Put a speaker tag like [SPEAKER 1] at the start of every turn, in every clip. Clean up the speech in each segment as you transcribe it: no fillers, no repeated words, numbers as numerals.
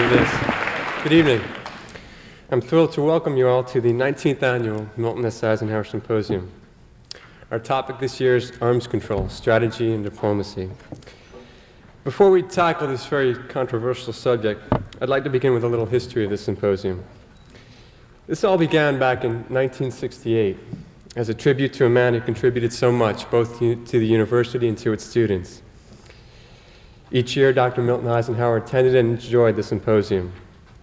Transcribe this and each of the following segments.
[SPEAKER 1] it is. Good evening. I'm thrilled to welcome you all to the 19th Annual Milton S. Eisenhower Symposium. Our topic this year is arms control, strategy and diplomacy. Before we tackle this very controversial subject, I'd like to begin with a little history of this symposium. This all began back in 1968 as a tribute to a man who contributed so much, both to the university and to its students. Each year, Dr. Milton Eisenhower attended and enjoyed the symposium.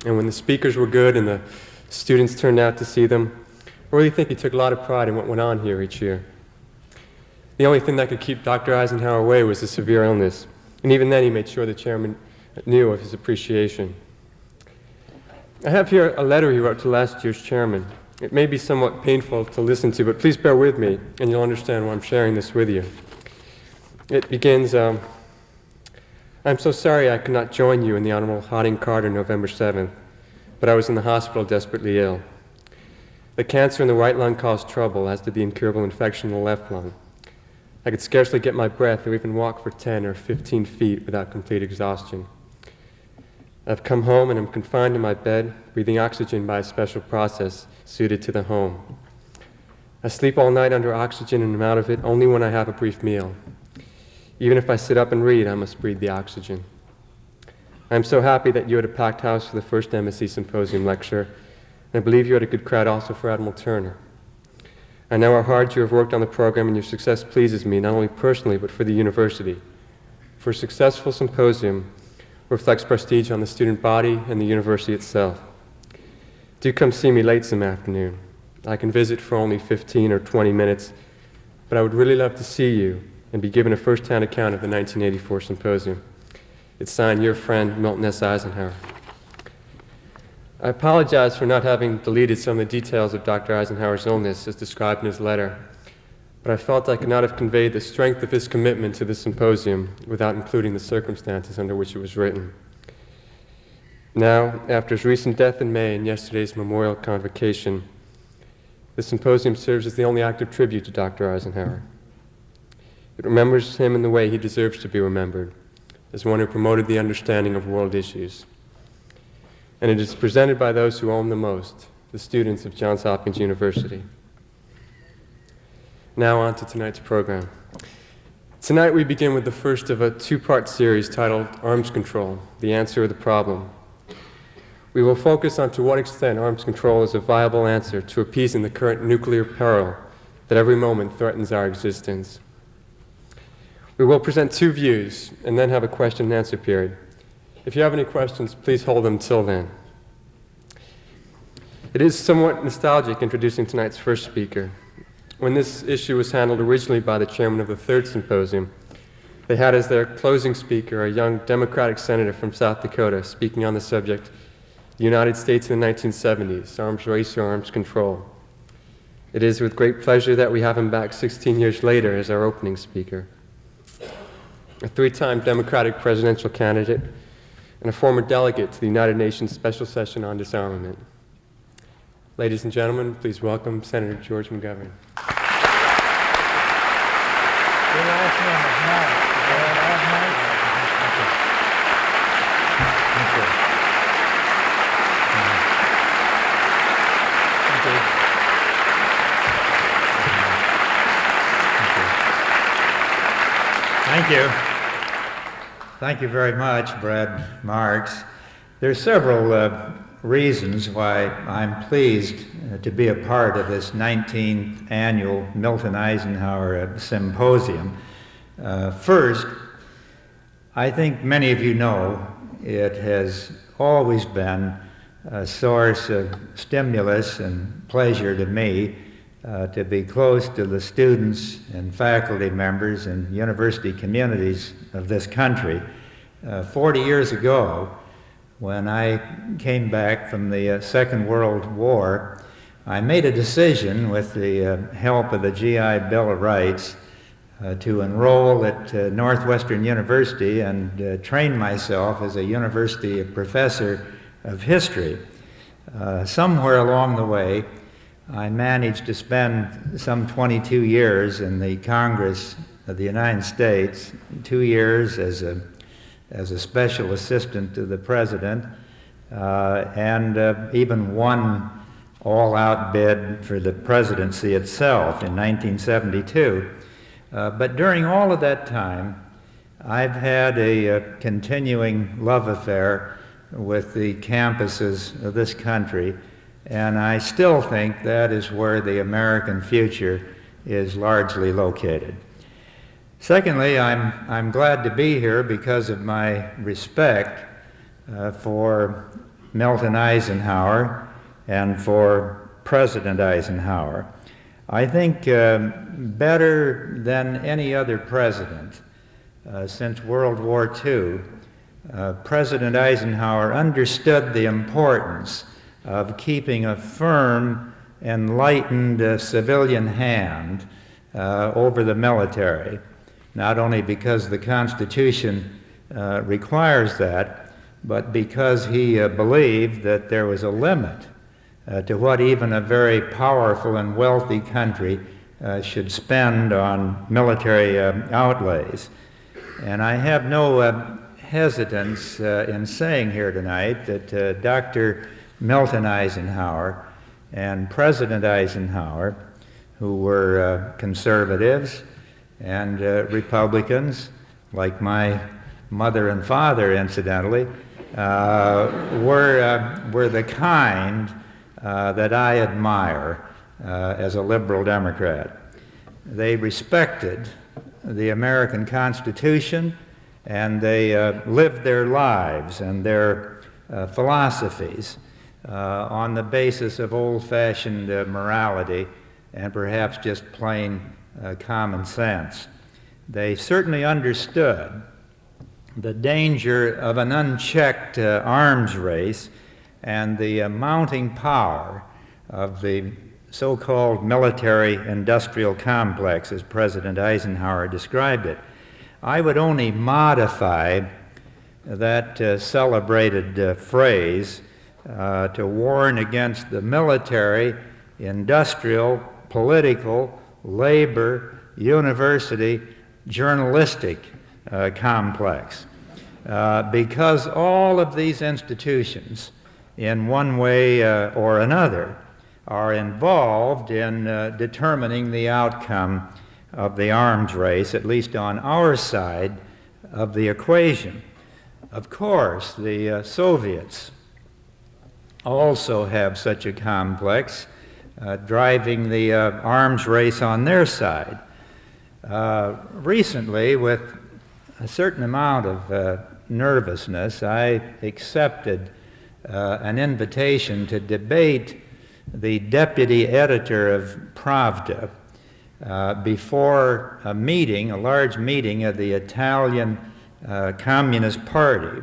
[SPEAKER 1] And when the speakers were good and the students turned out to see them, I really think he took a lot of pride in what went on here each year. The only thing that could keep Dr. Eisenhower away was a severe illness, and even then he made sure the chairman knew of his appreciation. I have here a letter he wrote to last year's chairman. It may be somewhat painful to listen to, but please bear with me, and you'll understand why I'm sharing this with you. It begins, I'm so sorry I could not join you in the Honorable Harding Carter November 7th, but I was in the hospital desperately ill. The cancer in the right lung caused trouble, as did the incurable infection in the left lung. I could scarcely get my breath or even walk for 10 or 15 feet without complete exhaustion. I've come home and am confined in my bed, breathing oxygen by a special process suited to the home. I sleep all night under oxygen and am out of it only when I have a brief meal. Even if I sit up and read, I must breathe the oxygen. I am so happy that you had a packed house for the first Embassy Symposium lecture, and I believe you had a good crowd also for Admiral Turner. I know how hard you have worked on the program, and your success pleases me, not only personally, but for the university. For a successful symposium reflects prestige on the student body and the university itself. Do come see me late some afternoon. I can visit for only 15 or 20 minutes, but I would really love to see you and be given a first-hand account of the 1984 symposium. It's signed, your friend, Milton S. Eisenhower. I apologize for not having deleted some of the details of Dr. Eisenhower's illness as described in his letter, but I felt I could not have conveyed the strength of his commitment to the symposium without including the circumstances under which it was written. Now, after his recent death in May and yesterday's memorial convocation, the symposium serves as the only active tribute to Dr. Eisenhower. It remembers him in the way he deserves to be remembered, as one who promoted the understanding of world issues. And it is presented by those who owe him the most, the students of Johns Hopkins University. Now on to tonight's program. Tonight we begin with the first of a two-part series titled Arms Control, the Answer or the Problem. We will focus on to what extent arms control is a viable answer to appeasing the current nuclear peril that every moment threatens our existence. We will present two views and then have a question and answer period. If you have any questions, please hold them till then. It is somewhat nostalgic introducing tonight's first speaker. When this issue was handled originally by the chairman of the third symposium, they had as their closing speaker a young Democratic senator from South Dakota speaking on the subject, the United States in the 1970s, arms race or arms control. It is with great pleasure that we have him back 16 years later as our opening speaker. A three-time Democratic presidential candidate and a former delegate to the United Nations Special Session on Disarmament. Ladies and gentlemen, please welcome Senator George McGovern.
[SPEAKER 2] Thank you. Thank you very much, Brad Marks. There are several reasons why I'm pleased to be a part of this 19th Annual Milton Eisenhower Symposium. First, I think many of you know it has always been a source of stimulus and pleasure to me to be close to the students and faculty members and university communities of this country. 40 years ago, when I came back from the Second World War, I made a decision with the help of the GI Bill of Rights to enroll at Northwestern University and train myself as a university professor of history. Somewhere along the way, I managed to spend some 22 years in the Congress of the United States, 2 years as a special assistant to the president, and even won all-out bid for the presidency itself in 1972. But during all of that time, I've had a continuing love affair with the campuses of this country, and I still think that is where the American future is largely located. Secondly, I'm glad to be here because of my respect for Milton Eisenhower and for President Eisenhower. I think better than any other president since World War II, President Eisenhower understood the importance of keeping a firm, enlightened civilian hand over the military, not only because the Constitution requires that, but because he believed that there was a limit to what even a very powerful and wealthy country should spend on military outlays. And I have no hesitance in saying here tonight that Dr. Milton Eisenhower and President Eisenhower, who were conservatives and Republicans, like my mother and father, incidentally, were the kind that I admire as a liberal Democrat. They respected the American Constitution, and they lived their lives and their philosophies on the basis of old-fashioned morality and perhaps just plain common sense. They certainly understood the danger of an unchecked arms race and the mounting power of the so-called military-industrial complex, as President Eisenhower described it. I would only modify that celebrated phrase to warn against the military, industrial, political, labor, university, journalistic complex. Because all of these institutions, in one way or another, are involved in determining the outcome of the arms race, at least on our side of the equation. Of course, the Soviets also have such a complex, driving the arms race on their side. Recently, with a certain amount of nervousness, I accepted an invitation to debate the deputy editor of Pravda before a meeting, a large meeting of the Italian Communist Party,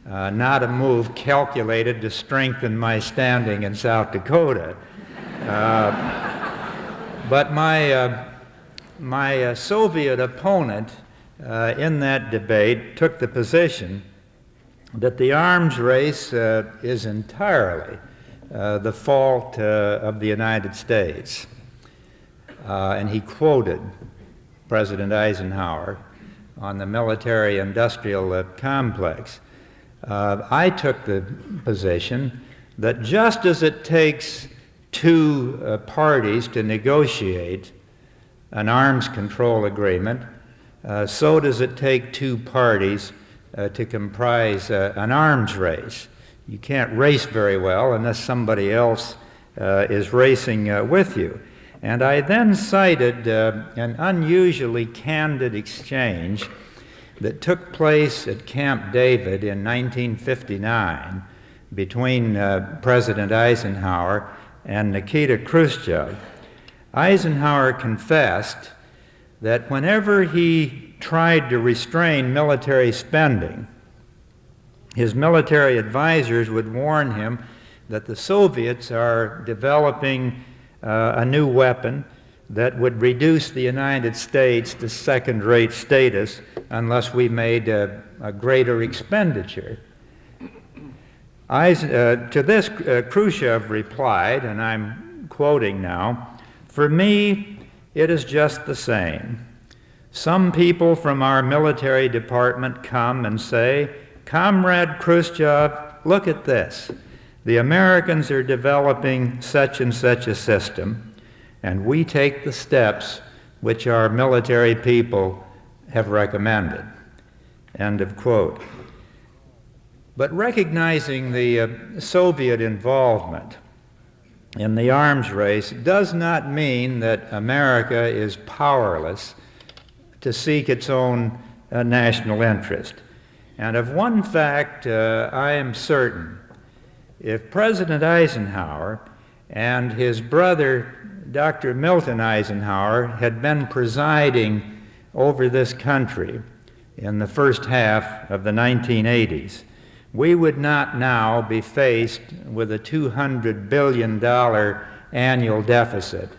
[SPEAKER 2] not a move calculated to strengthen my standing in South Dakota. But my Soviet opponent in that debate took the position that the arms race is entirely the fault of the United States. And he quoted President Eisenhower on the military-industrial complex. I took the position that just as it takes two parties to negotiate an arms control agreement, so does it take two parties to comprise an arms race. You can't race very well unless somebody else is racing with you. And I then cited an unusually candid exchange that took place at Camp David in 1959 between President Eisenhower and Nikita Khrushchev. Eisenhower confessed that whenever he tried to restrain military spending, his military advisors would warn him that the Soviets are developing a new weapon that would reduce the United States to second-rate status unless we made a greater expenditure. To this, Khrushchev replied, and I'm quoting now, "For me, it is just the same. Some people from our military department come and say, 'Comrade Khrushchev, look at this. The Americans are developing such and such a system, and we take the steps which our military people have recommended. End of quote. But recognizing the Soviet involvement in the arms race does not mean that America is powerless to seek its own national interest. And of one fact I am certain. If President Eisenhower and his brother, Dr. Milton Eisenhower, had been presiding over this country in the first half of the 1980s, we would not now be faced with a $200 billion annual deficit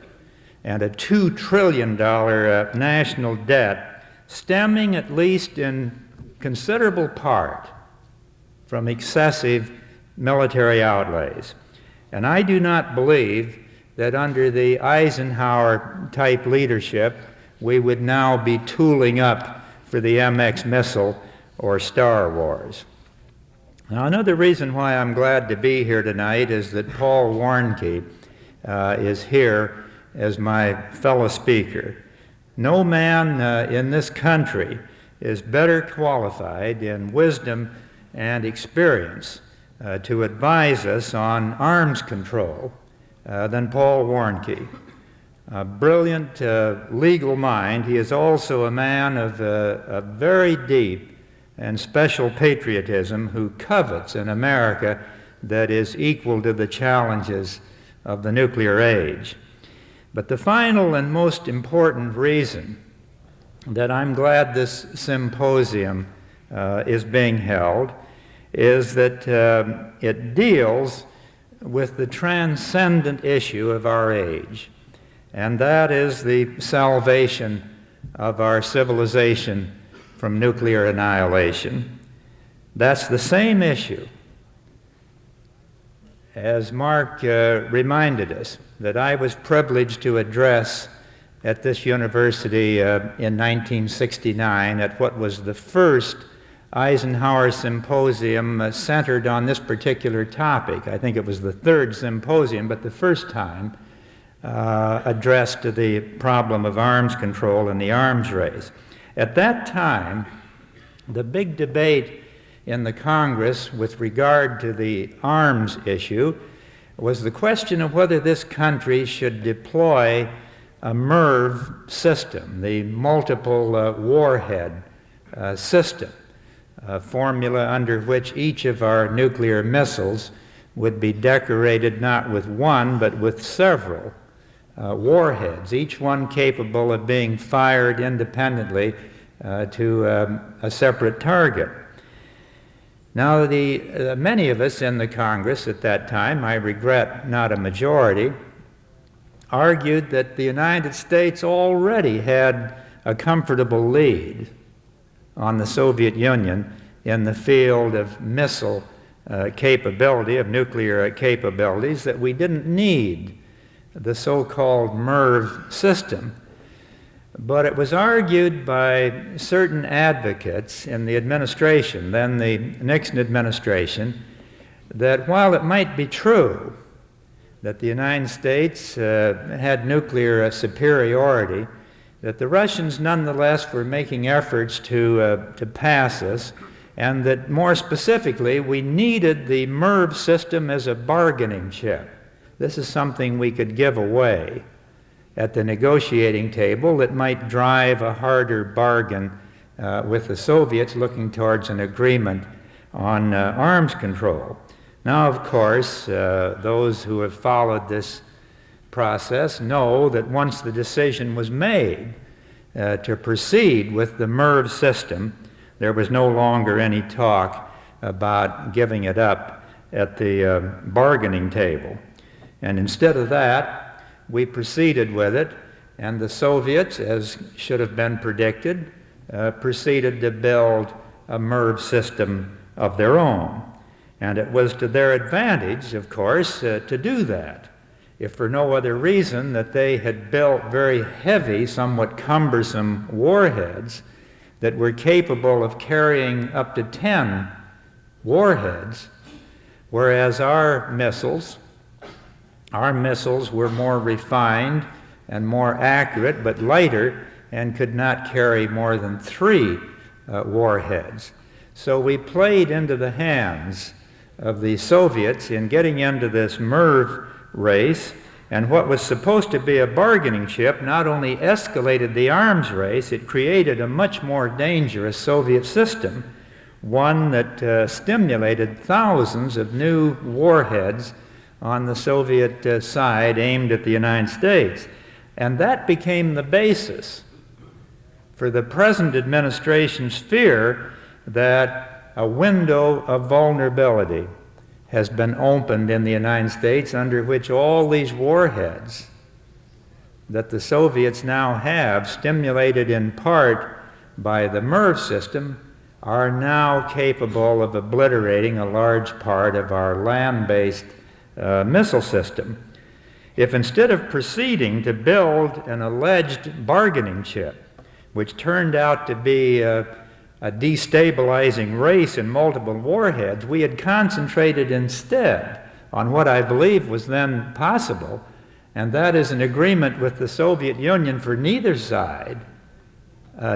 [SPEAKER 2] and a $2 trillion national debt, stemming at least in considerable part from excessive military outlays. And I do not believe that under the Eisenhower-type leadership, we would now be tooling up for the MX missile or Star Wars. Now, another reason why I'm glad to be here tonight is that Paul Warnke is here as my fellow speaker. No man in this country is better qualified in wisdom and experience to advise us on arms control than Paul Warnke. A brilliant legal mind, he is also a man of a very deep and special patriotism who covets an America that is equal to the challenges of the nuclear age. But the final and most important reason that I'm glad this symposium is being held is that it deals with the transcendent issue of our age, and that is the salvation of our civilization from nuclear annihilation. That's the same issue, as Mark reminded us, that I was privileged to address at this university in 1969 at what was the first Eisenhower Symposium centered on this particular topic. I think it was the third symposium, but the first time addressed to the problem of arms control and the arms race. At that time, the big debate in the Congress with regard to the arms issue was the question of whether this country should deploy a MIRV system, the multiple warhead system, a formula under which each of our nuclear missiles would be decorated not with one but with several warheads, each one capable of being fired independently to a separate target. Now, many of us in the Congress at that time, I regret not a majority, argued that the United States already had a comfortable lead on the Soviet Union in the field of missile capability, of nuclear capabilities, that we didn't need the so-called MIRV system. But it was argued by certain advocates in the administration, then the Nixon administration, that while it might be true that the United States had nuclear superiority, that the Russians nonetheless were making efforts to pass us, and that more specifically we needed the MIRV system as a bargaining chip. This is something we could give away at the negotiating table that might drive a harder bargain with the Soviets looking towards an agreement on arms control. Now, of course, those who have followed this process know that once the decision was made to proceed with the MIRV system, there was no longer any talk about giving it up at the bargaining table. And instead of that, we proceeded with it, and the Soviets, as should have been predicted, proceeded to build a MIRV system of their own. And it was to their advantage, of course, to do that, if for no other reason that they had built very heavy, somewhat cumbersome warheads that were capable of carrying up to 10 warheads, whereas our missiles were more refined and more accurate, but lighter, and could not carry more than 3 warheads. So we played into the hands of the Soviets in getting into this MIRV race, and what was supposed to be a bargaining chip not only escalated the arms race, it created a much more dangerous Soviet system, one that stimulated thousands of new warheads on the Soviet side aimed at the United States. And that became the basis for the present administration's fear that a window of vulnerability has been opened in the United States under which all these warheads that the Soviets now have, stimulated in part by the MIRV system, are now capable of obliterating a large part of our land-based missile system. If instead of proceeding to build an alleged bargaining chip, which turned out to be a destabilizing race in multiple warheads, we had concentrated instead on what I believe was then possible, and that is an agreement with the Soviet Union for neither side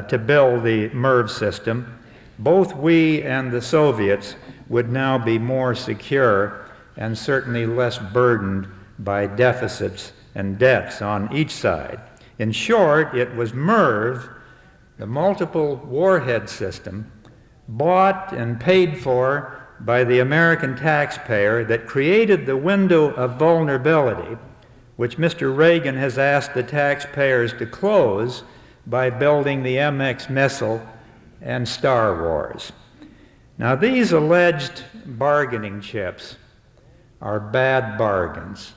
[SPEAKER 2] to build the MIRV system, both we and the Soviets would now be more secure and certainly less burdened by deficits and debts on each side. In short, it was MIRV, the multiple warhead system, bought and paid for by the American taxpayer, that created the window of vulnerability, which Mr. Reagan has asked the taxpayers to close by building the MX missile and Star Wars. Now, these alleged bargaining chips are bad bargains.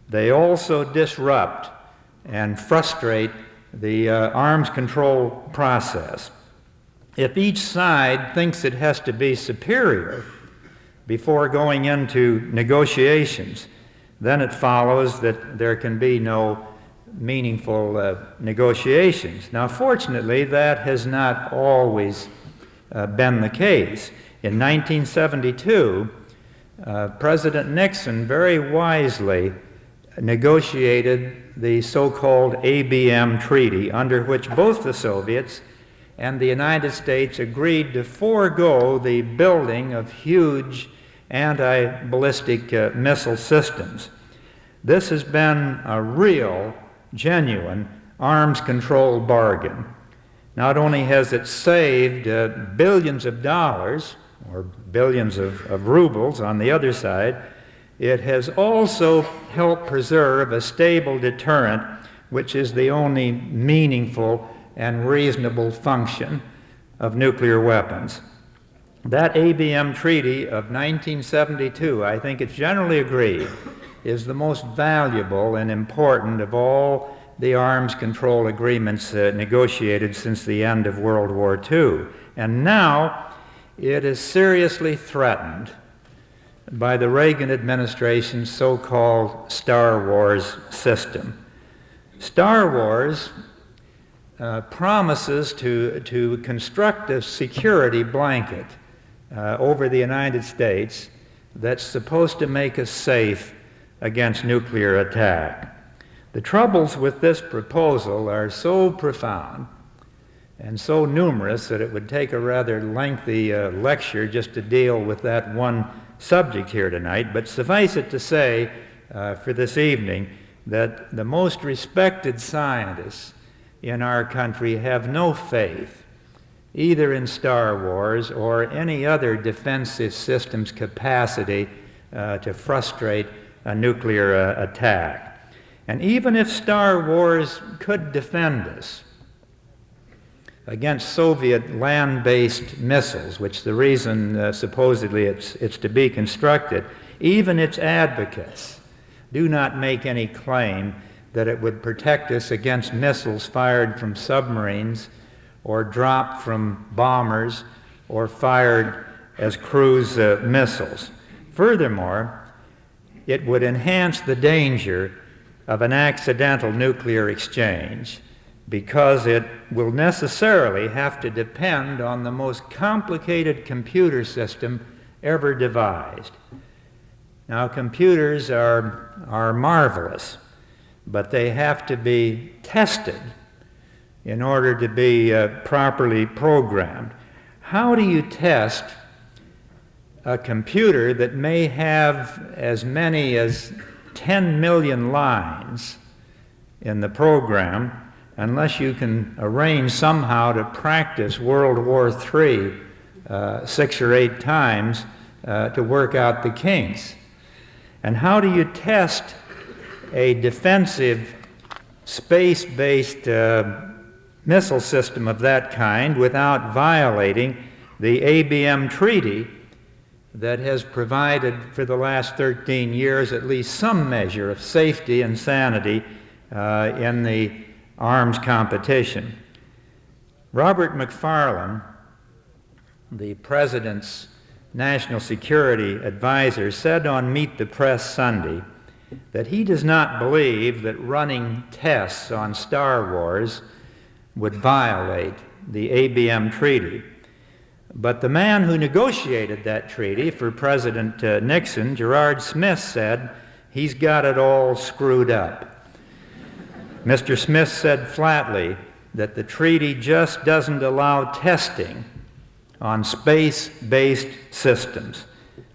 [SPEAKER 2] They also disrupt and frustrate the arms control process. If each side thinks it has to be superior before going into negotiations, then it follows that there can be no meaningful negotiations. Now, fortunately, that has not always been the case. In 1972, President Nixon very wisely negotiated the so-called ABM Treaty, under which both the Soviets and the United States agreed to forego the building of huge anti-ballistic missile systems. This has been a real, genuine arms control bargain. Not only has it saved billions of dollars, or billions of rubles on the other side, it has also helped preserve a stable deterrent, which is the only meaningful and reasonable function of nuclear weapons. That ABM Treaty of 1972, I think it's generally agreed, is the most valuable and important of all the arms control agreements negotiated since the end of World War II. And now it is seriously threatened by the Reagan administration's so-called Star Wars system. Star Wars promises to construct a security blanket over the United States that's supposed to make us safe against nuclear attack. The troubles with this proposal are so profound and so numerous that it would take a rather lengthy lecture just to deal with that one subject here tonight, but suffice it to say for this evening that the most respected scientists in our country have no faith either in Star Wars or any other defensive system's capacity to frustrate a nuclear attack. And even if Star Wars could defend us against Soviet land-based missiles, which the reason supposedly it's to be constructed, even its advocates do not make any claim that it would protect us against missiles fired from submarines or dropped from bombers or fired as cruise missiles. Furthermore, it would enhance the danger of an accidental nuclear exchange, because it will necessarily have to depend on the most complicated computer system ever devised. Now, computers are marvelous, but they have to be tested in order to be properly programmed. How do you test a computer that may have as many as 10 million lines in the program unless you can arrange somehow to practice World War III 6 or 8 times to work out the kinks? And how do you test a defensive space-based missile system of that kind without violating the ABM treaty that has provided for the last 13 years at least some measure of safety and sanity in the arms competition? Robert McFarlane, the President's National Security Advisor, said on Meet the Press Sunday that he does not believe that running tests on Star Wars would violate the ABM treaty. But the man who negotiated that treaty for President Nixon, Gerard Smith, said he's got it all screwed up. Mr. Smith said flatly that the treaty just doesn't allow testing on space-based systems.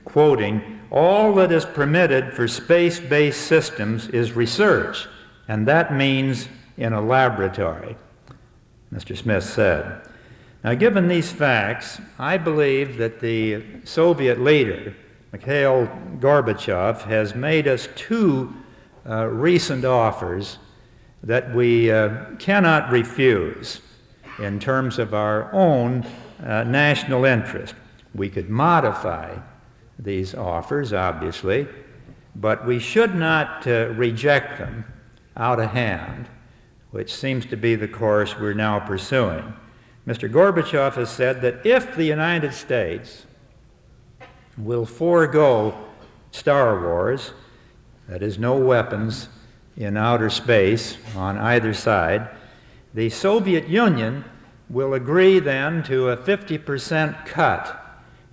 [SPEAKER 2] Quoting, "All that is permitted for space-based systems is research, and that means in a laboratory," Mr. Smith said. Now, given these facts, I believe that the Soviet leader, Mikhail Gorbachev, has made us 2 recent offers that we cannot refuse in terms of our own national interest. We could modify these offers, obviously, but we should not reject them out of hand, which seems to be the course we're now pursuing. Mr. Gorbachev has said that if the United States will forego Star Wars, that is, no weapons in outer space on either side, the Soviet Union will agree then to a 50% cut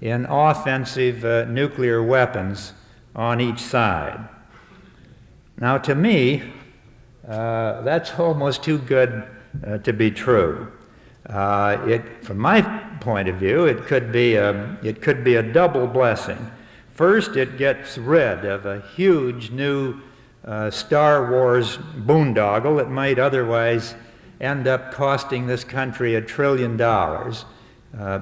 [SPEAKER 2] in offensive nuclear weapons on each side. Now, to me, that's almost too good to be true. From my point of view, it could be a double blessing. First, it gets rid of a huge new Star Wars boondoggle that might otherwise end up costing this country $1 trillion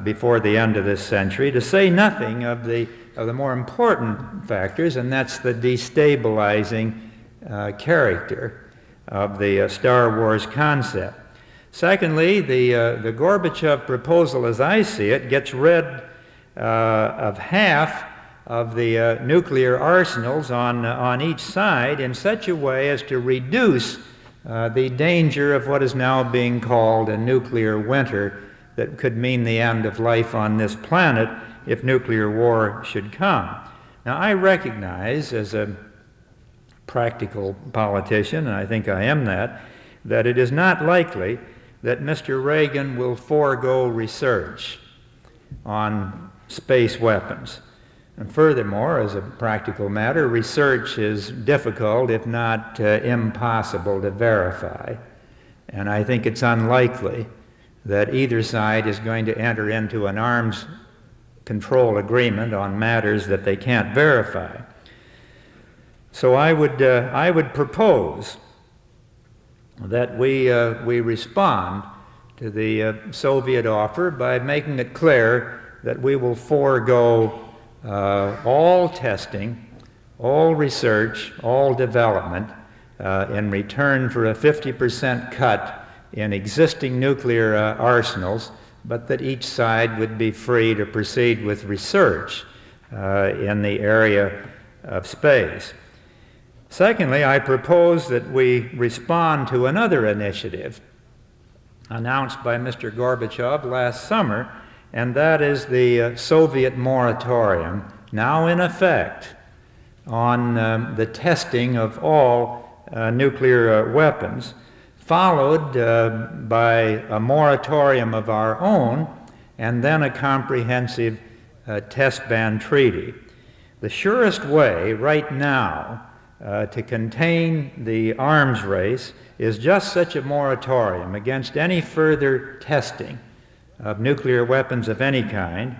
[SPEAKER 2] before the end of this century, to say nothing of the more important factors, and that's the destabilizing character of the Star Wars concept. Secondly, the Gorbachev proposal, as I see it, gets rid of half of the nuclear arsenals on each side in such a way as to reduce the danger of what is now being called a nuclear winter that could mean the end of life on this planet if nuclear war should come. Now, I recognize as a practical politician, and I think I am that it is not likely that Mr. Reagan will forego research on space weapons. And furthermore, as a practical matter, research is difficult, if not impossible, to verify. And I think it's unlikely that either side is going to enter into an arms control agreement on matters that they can't verify. So I would propose that we respond to the Soviet offer by making it clear that we will forego all testing, all research, all development in return for a 50% cut in existing nuclear arsenals, but that each side would be free to proceed with research in the area of space. Secondly, I propose that we respond to another initiative announced by Mr. Gorbachev last summer, and that is the Soviet moratorium, now in effect, on the testing of all nuclear weapons, followed by a moratorium of our own, and then a comprehensive test ban treaty. The surest way right now to contain the arms race is just such a moratorium against any further testing of nuclear weapons of any kind,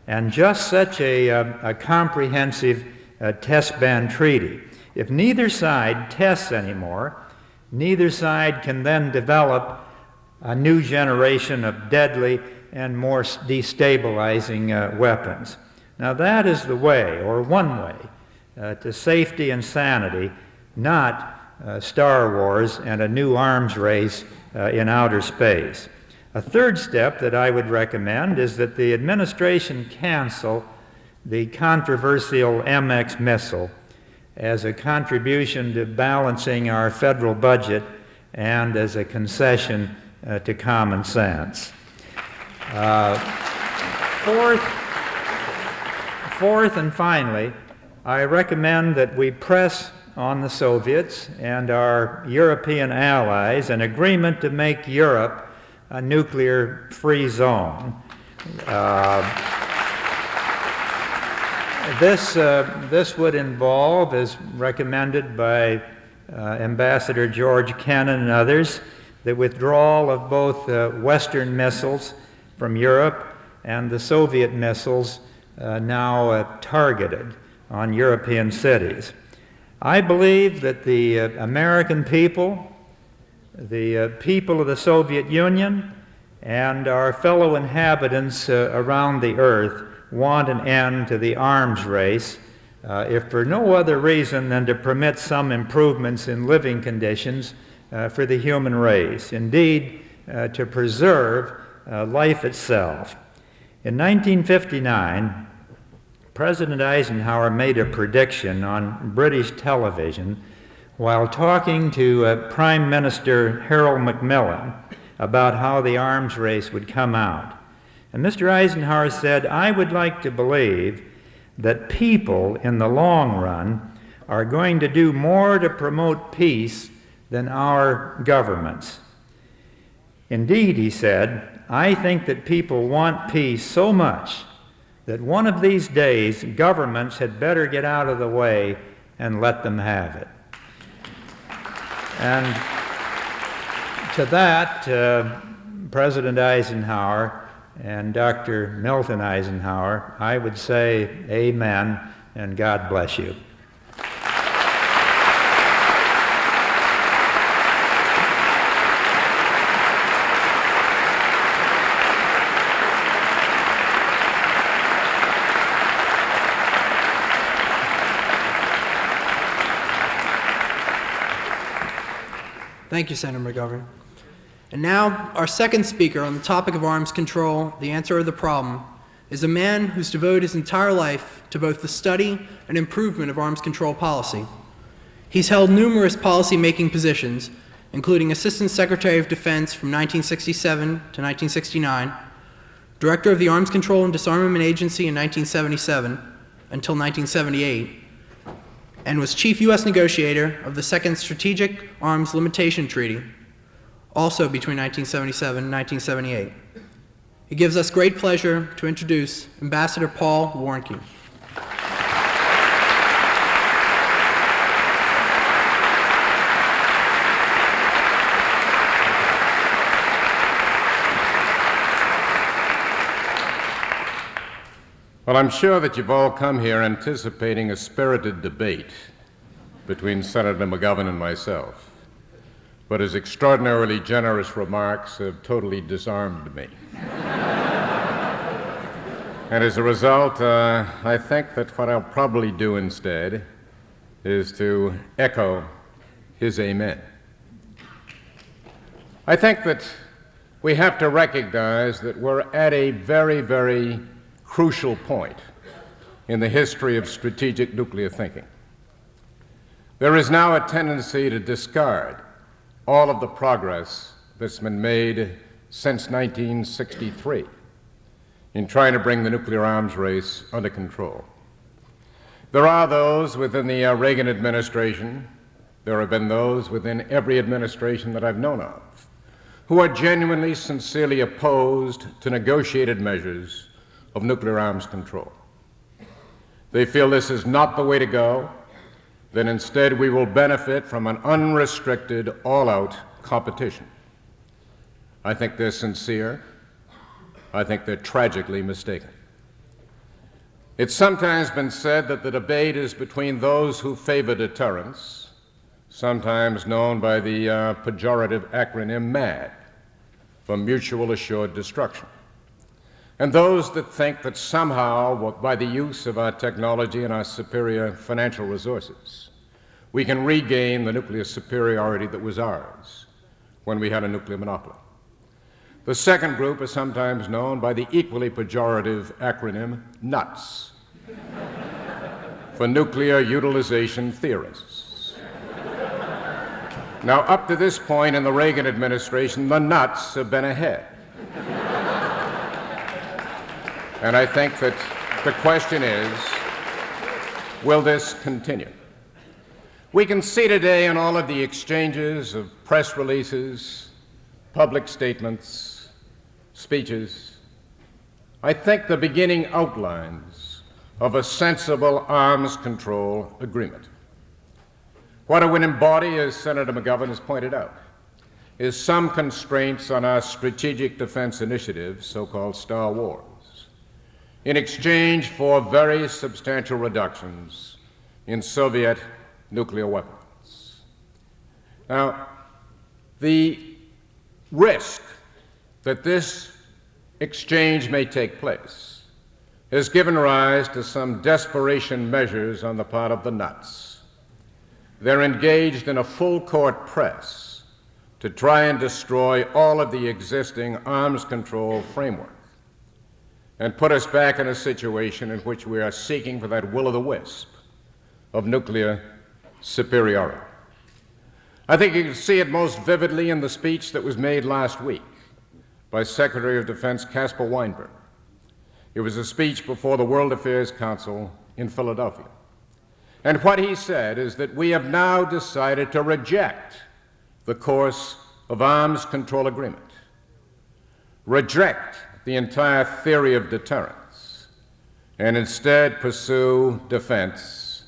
[SPEAKER 2] and just such a comprehensive test ban treaty. If neither side tests anymore, neither side can then develop a new generation of deadly and more destabilizing weapons. Now that is the way, or one way, to safety and sanity, not Star Wars and a new arms race in outer space. A third step that I would recommend is that the administration cancel the controversial MX missile as a contribution to balancing our federal budget and as a concession to common sense. Fourth and finally, I recommend that we press on the Soviets and our European allies an agreement to make Europe a nuclear-free zone. This would involve, as recommended by Ambassador George Kennan and others, the withdrawal of both Western missiles from Europe and the Soviet missiles now targeted on European cities. I believe that the American people, the people of the Soviet Union, and our fellow inhabitants around the earth want an end to the arms race, if for no other reason than to permit some improvements in living conditions for the human race, indeed to preserve life itself. In 1959, President Eisenhower made a prediction on British television while talking to Prime Minister Harold Macmillan about how the arms race would come out. And Mr. Eisenhower said, "I would like to believe that people in the long run are going to do more to promote peace than our governments." Indeed, he said, "I think that people want peace so much that one of these days governments had better get out of the way and let them have it." And to that, President Eisenhower and Dr. Milton Eisenhower, I would say amen and God bless you.
[SPEAKER 3] Thank you, Senator McGovern. And now, our second speaker on the topic of arms control, the answer or the problem, is a man who's devoted his entire life to both the study and improvement of arms control policy. He's held numerous policy-making positions, including Assistant Secretary of Defense from 1967 to 1969, Director of the Arms Control and Disarmament Agency in 1977 until 1978, and was Chief U.S. Negotiator of the Second Strategic Arms Limitation Treaty, also between 1977 and 1978. It gives us great pleasure to introduce Ambassador Paul Warnke.
[SPEAKER 4] Well, I'm sure that you've all come here anticipating a spirited debate between Senator McGovern and myself, but his extraordinarily generous remarks have totally disarmed me. And as a result, I think that what I'll probably do instead is to echo his amen. I think that we have to recognize that we're at a very, very crucial point in the history of strategic nuclear thinking. There is now a tendency to discard all of the progress that's been made since 1963 in trying to bring the nuclear arms race under control. There are those within the Reagan administration, there have been those within every administration that I've known of, who are genuinely, sincerely opposed to negotiated measures of nuclear arms control. They feel this is not the way to go, that instead we will benefit from an unrestricted, all-out competition. I think they're sincere. I think they're tragically mistaken. It's sometimes been said that the debate is between those who favor deterrence, sometimes known by the pejorative acronym MAD, for mutual assured destruction, and those that think that somehow, by the use of our technology and our superior financial resources, we can regain the nuclear superiority that was ours when we had a nuclear monopoly. The second group is sometimes known by the equally pejorative acronym NUTS, for nuclear utilization theorists. Now, up to this point in the Reagan administration, the NUTS have been ahead. And I think that the question is, will this continue? We can see today in all of the exchanges of press releases, public statements, speeches, I think the beginning outlines of a sensible arms control agreement. What it would embody, as Senator McGovern has pointed out, is some constraints on our strategic defense initiative, so-called Star Wars, in exchange for very substantial reductions in Soviet nuclear weapons. Now, the risk that this exchange may take place has given rise to some desperation measures on the part of the nuts. They're engaged in a full-court press to try and destroy all of the existing arms control framework and put us back in a situation in which we are seeking for that will-o'-the-wisp of nuclear superiority. I think you can see it most vividly in the speech that was made last week by Secretary of Defense Caspar Weinberger. It was a speech before the World Affairs Council in Philadelphia. And what he said is that we have now decided to reject the course of arms control agreement, reject the entire theory of deterrence, and instead pursue defense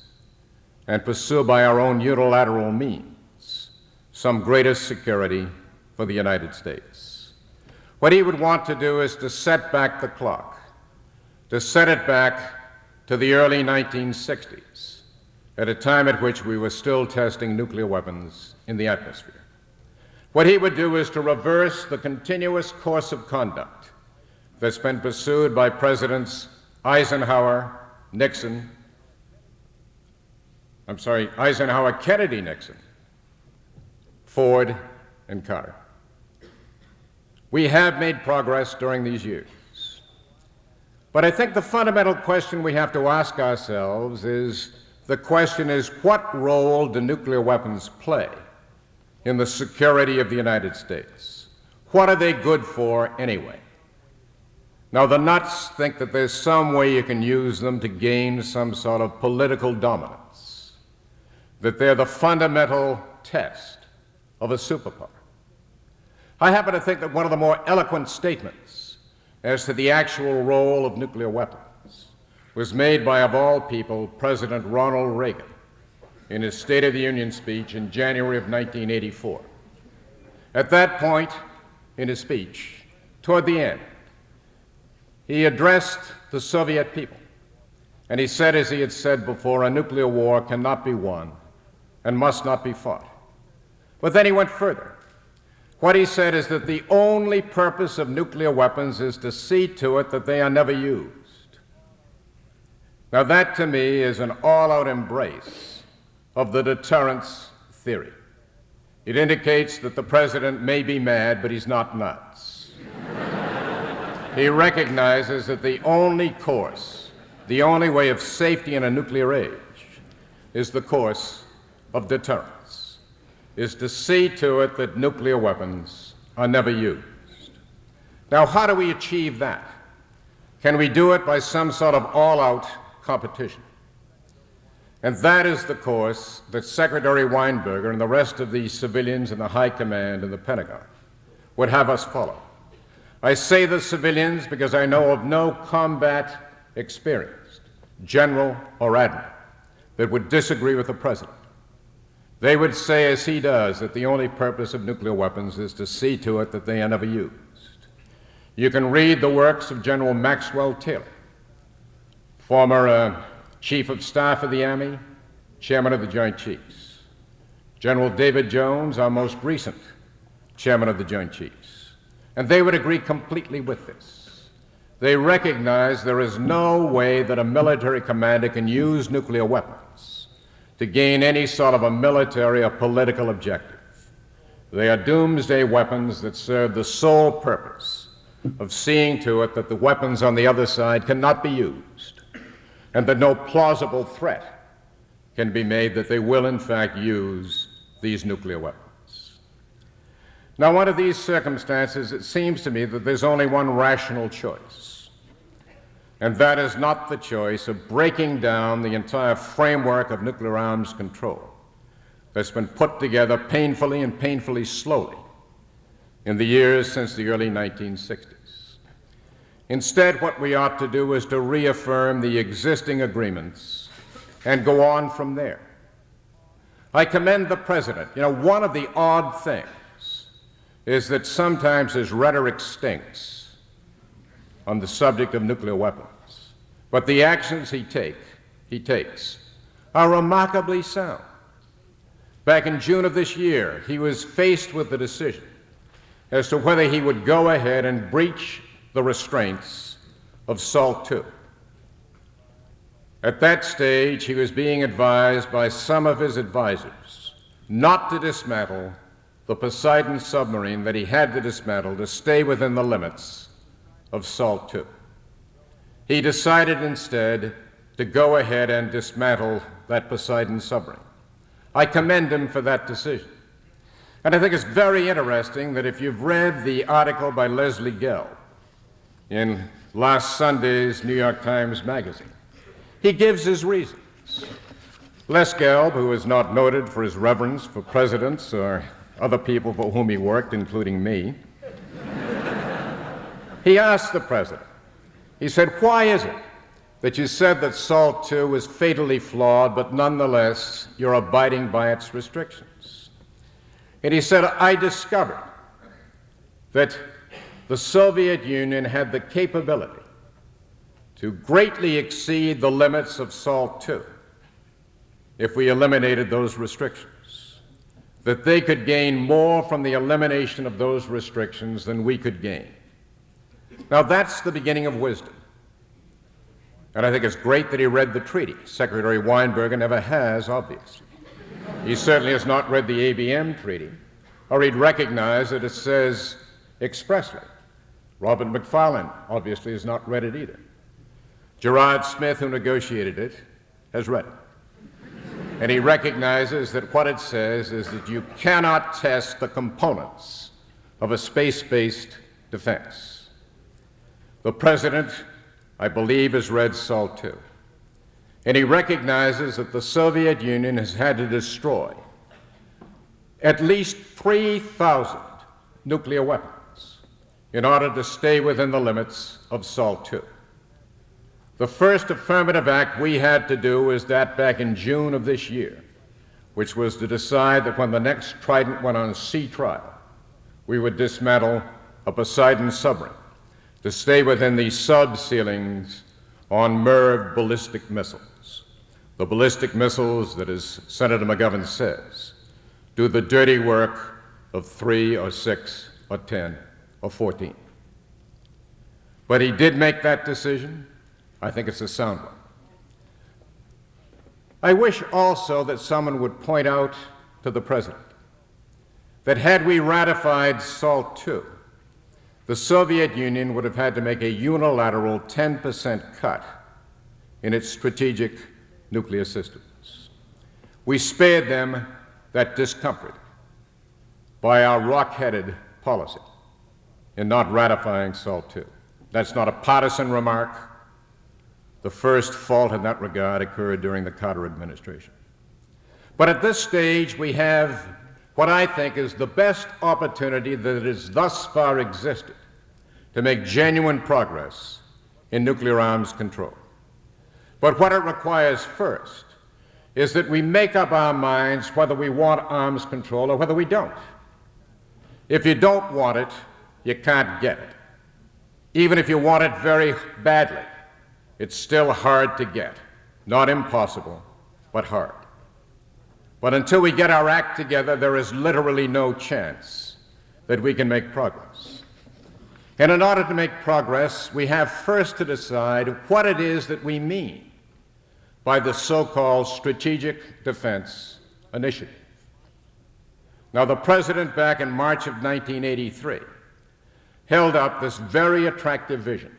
[SPEAKER 4] and pursue by our own unilateral means some greater security for the United States. What he would want to do is to set back the clock, to set it back to the early 1960s, at a time at which we were still testing nuclear weapons in the atmosphere. What he would do is to reverse the continuous course of conduct that's been pursued by Presidents Eisenhower, Kennedy, Nixon, Ford, and Carter. We have made progress during these years. But I think the fundamental question we have to ask ourselves is, what role do nuclear weapons play in the security of the United States? What are they good for anyway? Now, the nuts think that there's some way you can use them to gain some sort of political dominance, that they're the fundamental test of a superpower. I happen to think that one of the more eloquent statements as to the actual role of nuclear weapons was made by, of all people, President Ronald Reagan in his State of the Union speech in January of 1984. At that point in his speech, toward the end, he addressed the Soviet people, and he said, as he had said before, a nuclear war cannot be won and must not be fought. But then he went further. What he said is that the only purpose of nuclear weapons is to see to it that they are never used. Now, that to me is an all-out embrace of the deterrence theory. It indicates that the president may be mad, but he's not nuts. He recognizes that the only course, the only way of safety in a nuclear age is the course of deterrence, is to see to it that nuclear weapons are never used. Now, how do we achieve that? Can we do it by some sort of all-out competition? And that is the course that Secretary Weinberger and the rest of the civilians in the high command in the Pentagon would have us follow. I say the civilians because I know of no combat experienced general or admiral that would disagree with the president. They would say, as he does, that the only purpose of nuclear weapons is to see to it that they are never used. You can read the works of General Maxwell Taylor, former Chief of Staff of the Army, Chairman of the Joint Chiefs. General David Jones, our most recent Chairman of the Joint Chiefs. And they would agree completely with this. They recognize there is no way that a military commander can use nuclear weapons to gain any sort of a military or political objective. They are doomsday weapons that serve the sole purpose of seeing to it that the weapons on the other side cannot be used, and that no plausible threat can be made that they will in fact use these nuclear weapons. Now, under these circumstances, it seems to me that there's only one rational choice, and that is not the choice of breaking down the entire framework of nuclear arms control that's been put together painfully and painfully slowly in the years since the early 1960s. Instead, what we ought to do is to reaffirm the existing agreements and go on from there. I commend the president. You know, one of the odd things is that sometimes his rhetoric stinks on the subject of nuclear weapons, but the actions he takes are remarkably sound. Back in June of this year, he was faced with the decision as to whether he would go ahead and breach the restraints of SALT II. At that stage, he was being advised by some of his advisors not to dismantle the Poseidon submarine that he had to dismantle to stay within the limits of SALT II. He decided instead to go ahead and dismantle that Poseidon submarine. I commend him for that decision. And I think it's very interesting that if you've read the article by Leslie Gelb in last Sunday's New York Times Magazine, he gives his reasons. Les Gelb, who is not noted for his reverence for presidents or other people for whom he worked, including me, he asked the president, he said, why is it that you said that SALT II was fatally flawed, but nonetheless you're abiding by its restrictions? And he said, I discovered that the Soviet Union had the capability to greatly exceed the limits of SALT II if we eliminated those restrictions, that they could gain more from the elimination of those restrictions than we could gain. Now, that's the beginning of wisdom. And I think it's great that he read the treaty. Secretary Weinberger never has, obviously. He certainly has not read the ABM treaty, or he'd recognize that it says expressly. Robert McFarlane obviously has not read it either. Gerard Smith, who negotiated it, has read it. And he recognizes that what it says is that you cannot test the components of a space-based defense. The president, I believe, has read SALT II. And he recognizes that the Soviet Union has had to destroy at least 3,000 nuclear weapons in order to stay within the limits of SALT II. The first affirmative act we had to do was that back in June of this year, which was to decide that when the next Trident went on sea trial, we would dismantle a Poseidon submarine to stay within the sub-ceilings on MIRV ballistic missiles. The ballistic missiles that, as Senator McGovern says, do the dirty work of 3 or 6 or 10 or 14. But he did make that decision. I think it's a sound one. I wish also that someone would point out to the president that had we ratified SALT II, the Soviet Union would have had to make a unilateral 10% cut in its strategic nuclear systems. We spared them that discomfort by our rock-headed policy in not ratifying SALT II. That's not a partisan remark. The first fault in that regard occurred during the Carter administration. But at this stage, we have what I think is the best opportunity that has thus far existed to make genuine progress in nuclear arms control. But what it requires first is that we make up our minds whether we want arms control or whether we don't. If you don't want it, you can't get it. Even if you want it very badly, it's still hard to get. Not impossible, but hard. But until we get our act together, there is literally no chance that we can make progress. And in order to make progress, we have first to decide what it is that we mean by the so-called Strategic Defense Initiative. Now, the President, back in March of 1983, held up this very attractive vision.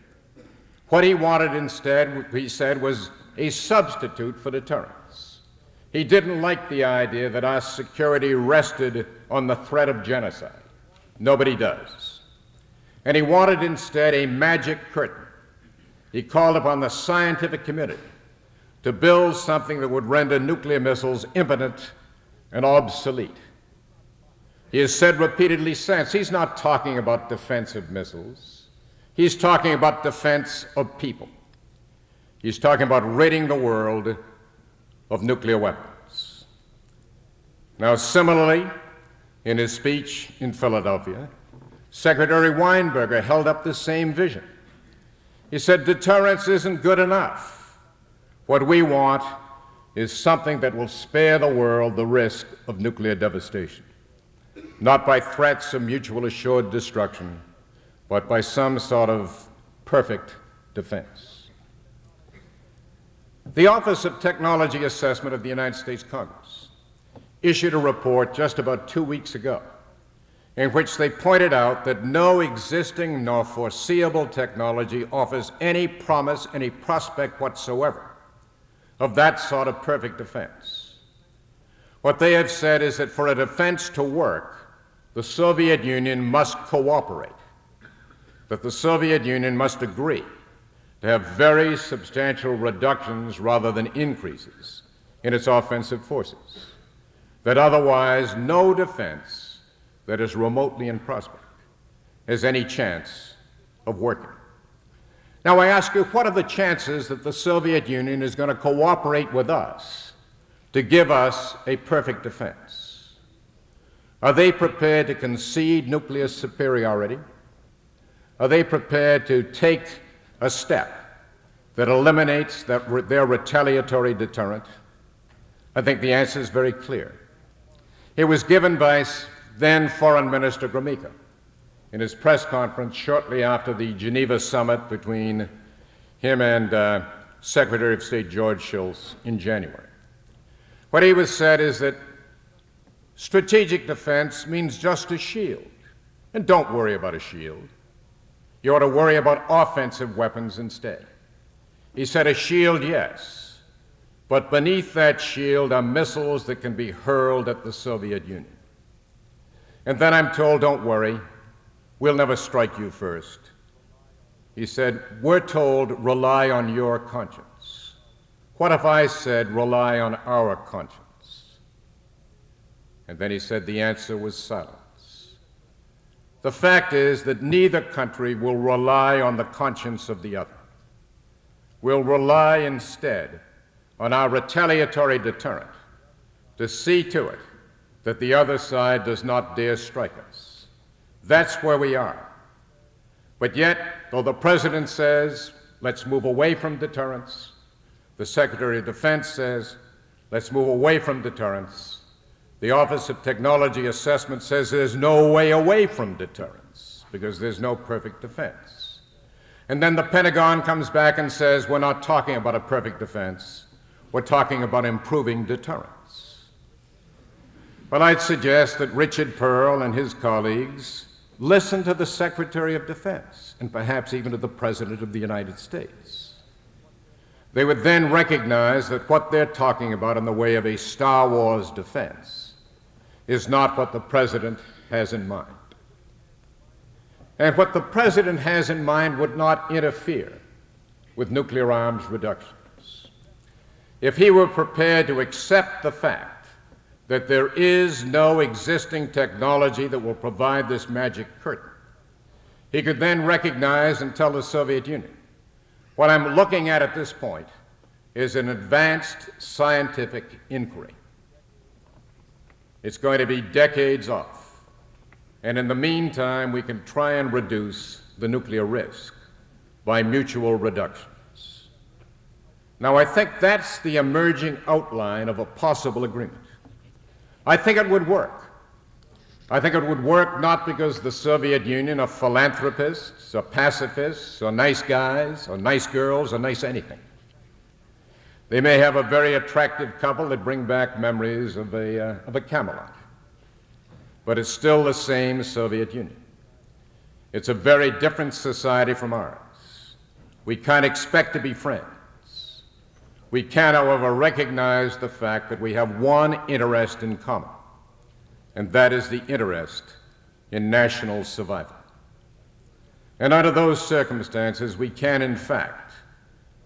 [SPEAKER 4] What he wanted instead, he said, was a substitute for deterrence. He didn't like the idea that our security rested on the threat of genocide. Nobody does. And he wanted instead a magic curtain. He called upon the scientific community to build something that would render nuclear missiles impotent and obsolete. He has said repeatedly since, he's not talking about defense of missiles. He's talking about defense of people. He's talking about ridding the world of nuclear weapons. Now, similarly, in his speech in Philadelphia, Secretary Weinberger held up the same vision. He said, deterrence isn't good enough. What we want is something that will spare the world the risk of nuclear devastation, not by threats of mutual assured destruction, but by some sort of perfect defense. The Office of Technology Assessment of the United States Congress issued a report just about 2 weeks ago in which they pointed out that no existing nor foreseeable technology offers any promise, any prospect whatsoever of that sort of perfect defense. What they have said is that for a defense to work, the Soviet Union must cooperate, that the Soviet Union must agree to have very substantial reductions rather than increases in its offensive forces, that otherwise no defense that is remotely in prospect has any chance of working. Now I ask you, what are the chances that the Soviet Union is going to cooperate with us to give us a perfect defense? Are they prepared to concede nuclear superiority? Are they prepared to take a step that eliminates their retaliatory deterrent? I think the answer is very clear. It was given by then Foreign Minister Gromyko in his press conference shortly after the Geneva summit between him and Secretary of State George Shultz in January. What he was said is that strategic defense means just a shield. And don't worry about a shield. You ought to worry about offensive weapons instead. He said a shield, yes, but beneath that shield are missiles that can be hurled at the Soviet Union. And then I'm told, don't worry, we'll never strike you first. He said, we're told, rely on your conscience. What if I said, rely on our conscience? And then he said the answer was silence. The fact is that neither country will rely on the conscience of the other. We'll rely instead on our retaliatory deterrent to see to it that the other side does not dare strike us. That's where we are. But yet, though the President says, let's move away from deterrence, the Secretary of Defense says, let's move away from deterrence, the Office of Technology Assessment says there's no way away from deterrence because there's no perfect defense. And then the Pentagon comes back and says, we're not talking about a perfect defense, we're talking about improving deterrence. Well, I'd suggest that Richard Pearl and his colleagues listen to the Secretary of Defense and perhaps even to the President of the United States. They would then recognize that what they're talking about in the way of a Star Wars defense is not what the President has in mind. And what the President has in mind would not interfere with nuclear arms reductions. If he were prepared to accept the fact that there is no existing technology that will provide this magic curtain, He could then recognize and tell the Soviet Union, what I'm looking at this point is an advanced scientific inquiry. It's going to be decades off. And in the meantime, we can try and reduce the nuclear risk by mutual reductions. Now, I think that's the emerging outline of a possible agreement. I think it would work. I think it would work not because the Soviet Union are philanthropists or pacifists or nice guys or nice girls or nice anything. They may have a very attractive couple that bring back memories of a Camelot. But it's still the same Soviet Union. It's a very different society from ours. We can't expect to be friends. We can, however, recognize the fact that we have one interest in common, and that is the interest in national survival. And under those circumstances, we can, in fact,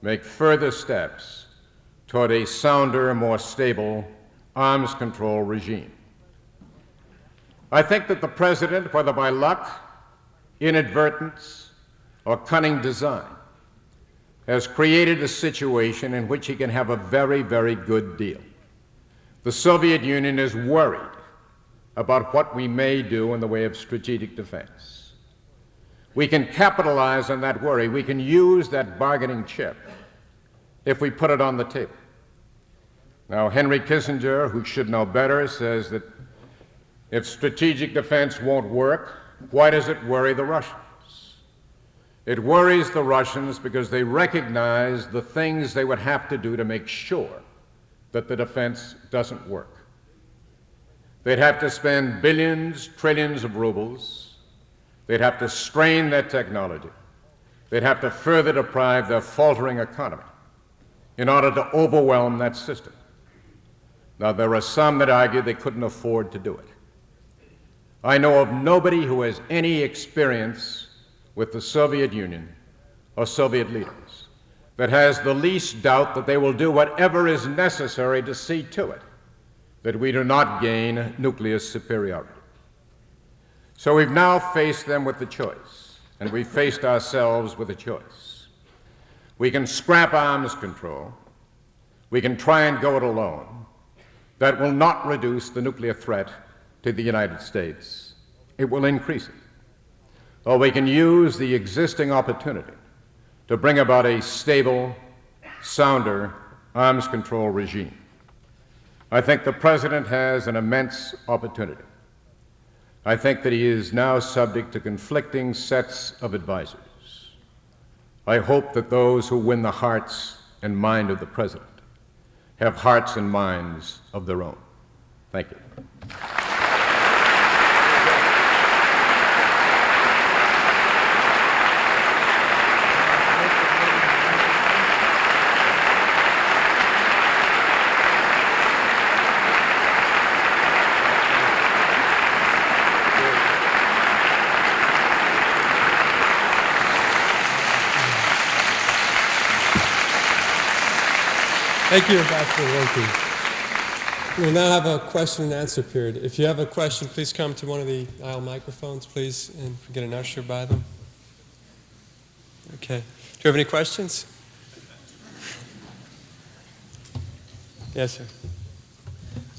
[SPEAKER 4] make further steps toward a sounder, more stable arms control regime. I think that the President, whether by luck, inadvertence, or cunning design, has created a situation in which he can have a very, very good deal. The Soviet Union is worried about what we may do in the way of strategic defense. We can capitalize on that worry. We can use that bargaining chip if we put it on the table. Now, Henry Kissinger, who should know better, says that if strategic defense won't work, why does it worry the Russians? It worries the Russians because they recognize the things they would have to do to make sure that the defense doesn't work. They'd have to spend billions, trillions of rubles. They'd have to strain their technology. They'd have to further deprive their faltering economy in order to overwhelm that system. Now, there are some that argue they couldn't afford to do it. I know of nobody who has any experience with the Soviet Union or Soviet leaders that has the least doubt that they will do whatever is necessary to see to it that we do not gain nuclear superiority. So we've now faced them with the choice, and we've faced ourselves with a choice. We can scrap arms control. We can try and go it alone. That will not reduce the nuclear threat to the United States. It will increase it. Or we can use the existing opportunity to bring about a stable, sounder arms control regime. I think the President has an immense opportunity. I think that he is now subject to conflicting sets of advisors. I hope that those who win the hearts and mind of the President have hearts and minds of their own. Thank you.
[SPEAKER 1] Thank you, Ambassador Warnke. We'll now have a question and answer period. If you have a question, please come to one of the aisle microphones, please, and get an usher by them. Okay. Do you have any questions? Yes, sir.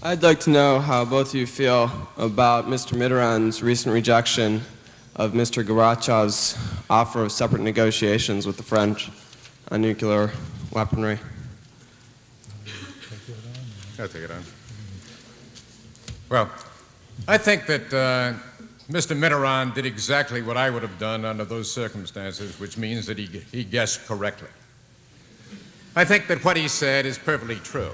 [SPEAKER 5] I'd like to know how both of you feel about Mr. Mitterrand's recent rejection of Mr. Gorbachev's offer of separate negotiations with the French on nuclear weaponry.
[SPEAKER 4] I'll take it on. Well, I think that Mr. Mitterrand did exactly what I would have done under those circumstances, which means that he guessed correctly. I think that what he said is perfectly true.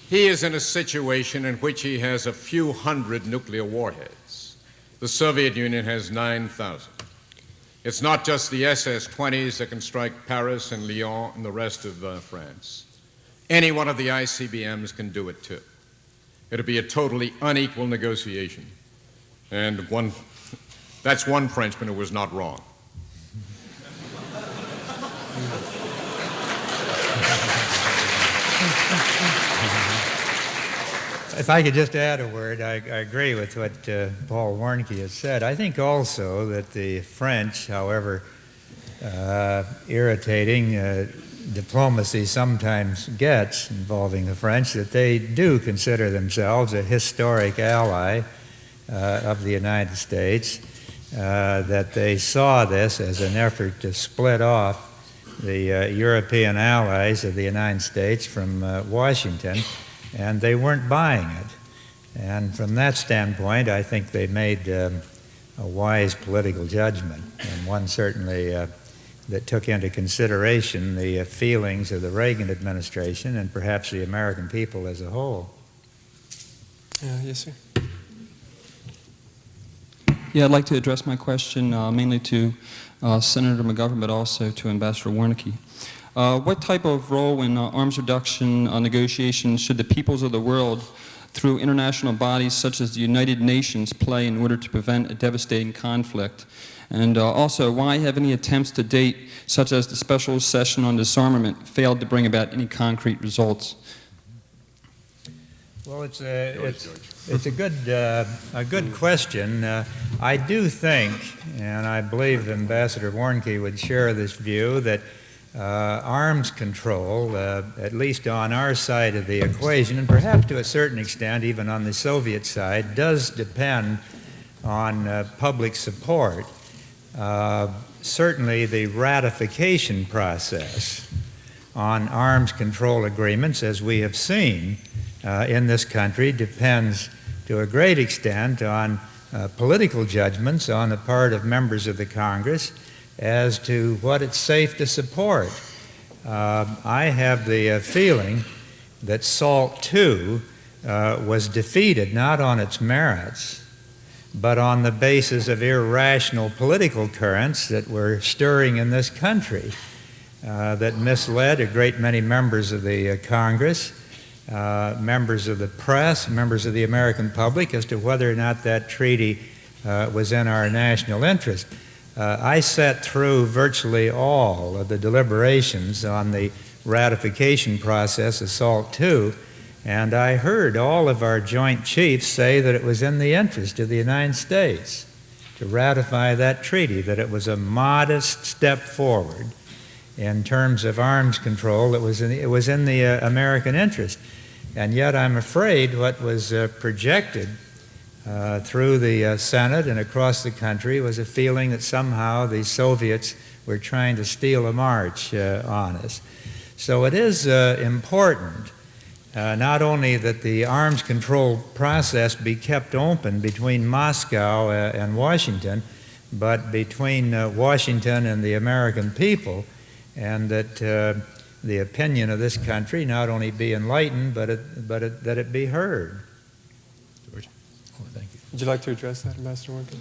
[SPEAKER 4] He is in a situation in which he has a few hundred nuclear warheads. The Soviet Union has 9,000. It's not just the SS-20s that can strike Paris and Lyon and the rest of France. Any one of the ICBMs can do it too. It'll be a totally unequal negotiation. And that's one Frenchman who was not wrong.
[SPEAKER 2] If I could just add a word, I agree with what Paul Warnke has said. I think also that the French, however irritating diplomacy sometimes gets involving the French, that they do consider themselves a historic ally of the United States, that they saw this as an effort to split off the European allies of the United States from Washington, and they weren't buying it. And from that standpoint, I think they made a wise political judgment, and one certainly that took into consideration the feelings of the Reagan administration and perhaps the American people as a whole.
[SPEAKER 1] Yes, sir.
[SPEAKER 6] Yeah, I'd like to address my question mainly to Senator McGovern, but also to Ambassador Warnke. What type of role in arms reduction negotiations should the peoples of the world, through international bodies such as the United Nations, play in order to prevent a devastating conflict? And also, why have any attempts to date, such as the special session on disarmament, failed to bring about any concrete results?
[SPEAKER 2] Well, it's a good question. I do think, and I believe Ambassador Warnke would share this view, that arms control, at least on our side of the equation, and perhaps to a certain extent even on the Soviet side, does depend on public support. Certainly the ratification process on arms control agreements, as we have seen in this country, depends to a great extent on political judgments on the part of members of the Congress as to what it's safe to support. I have the feeling that SALT II was defeated not on its merits, but on the basis of irrational political currents that were stirring in this country, that misled a great many members of the Congress, members of the press, members of the American public as to whether or not that treaty was in our national interest. I sat through virtually all of the deliberations on the ratification process of SALT II, and I heard all of our Joint Chiefs say that it was in the interest of the United States to ratify that treaty, that it was a modest step forward in terms of arms control. It was in the American interest. And yet I'm afraid what was projected through the Senate and across the country was a feeling that somehow the Soviets were trying to steal a march on us. So it is important not only that the arms control process be kept open between Moscow and Washington, but between Washington and the American people, and that the opinion of this country not only be enlightened, but that it be heard. George? Oh, thank you.
[SPEAKER 1] Would you like to address that, Ambassador Warnke?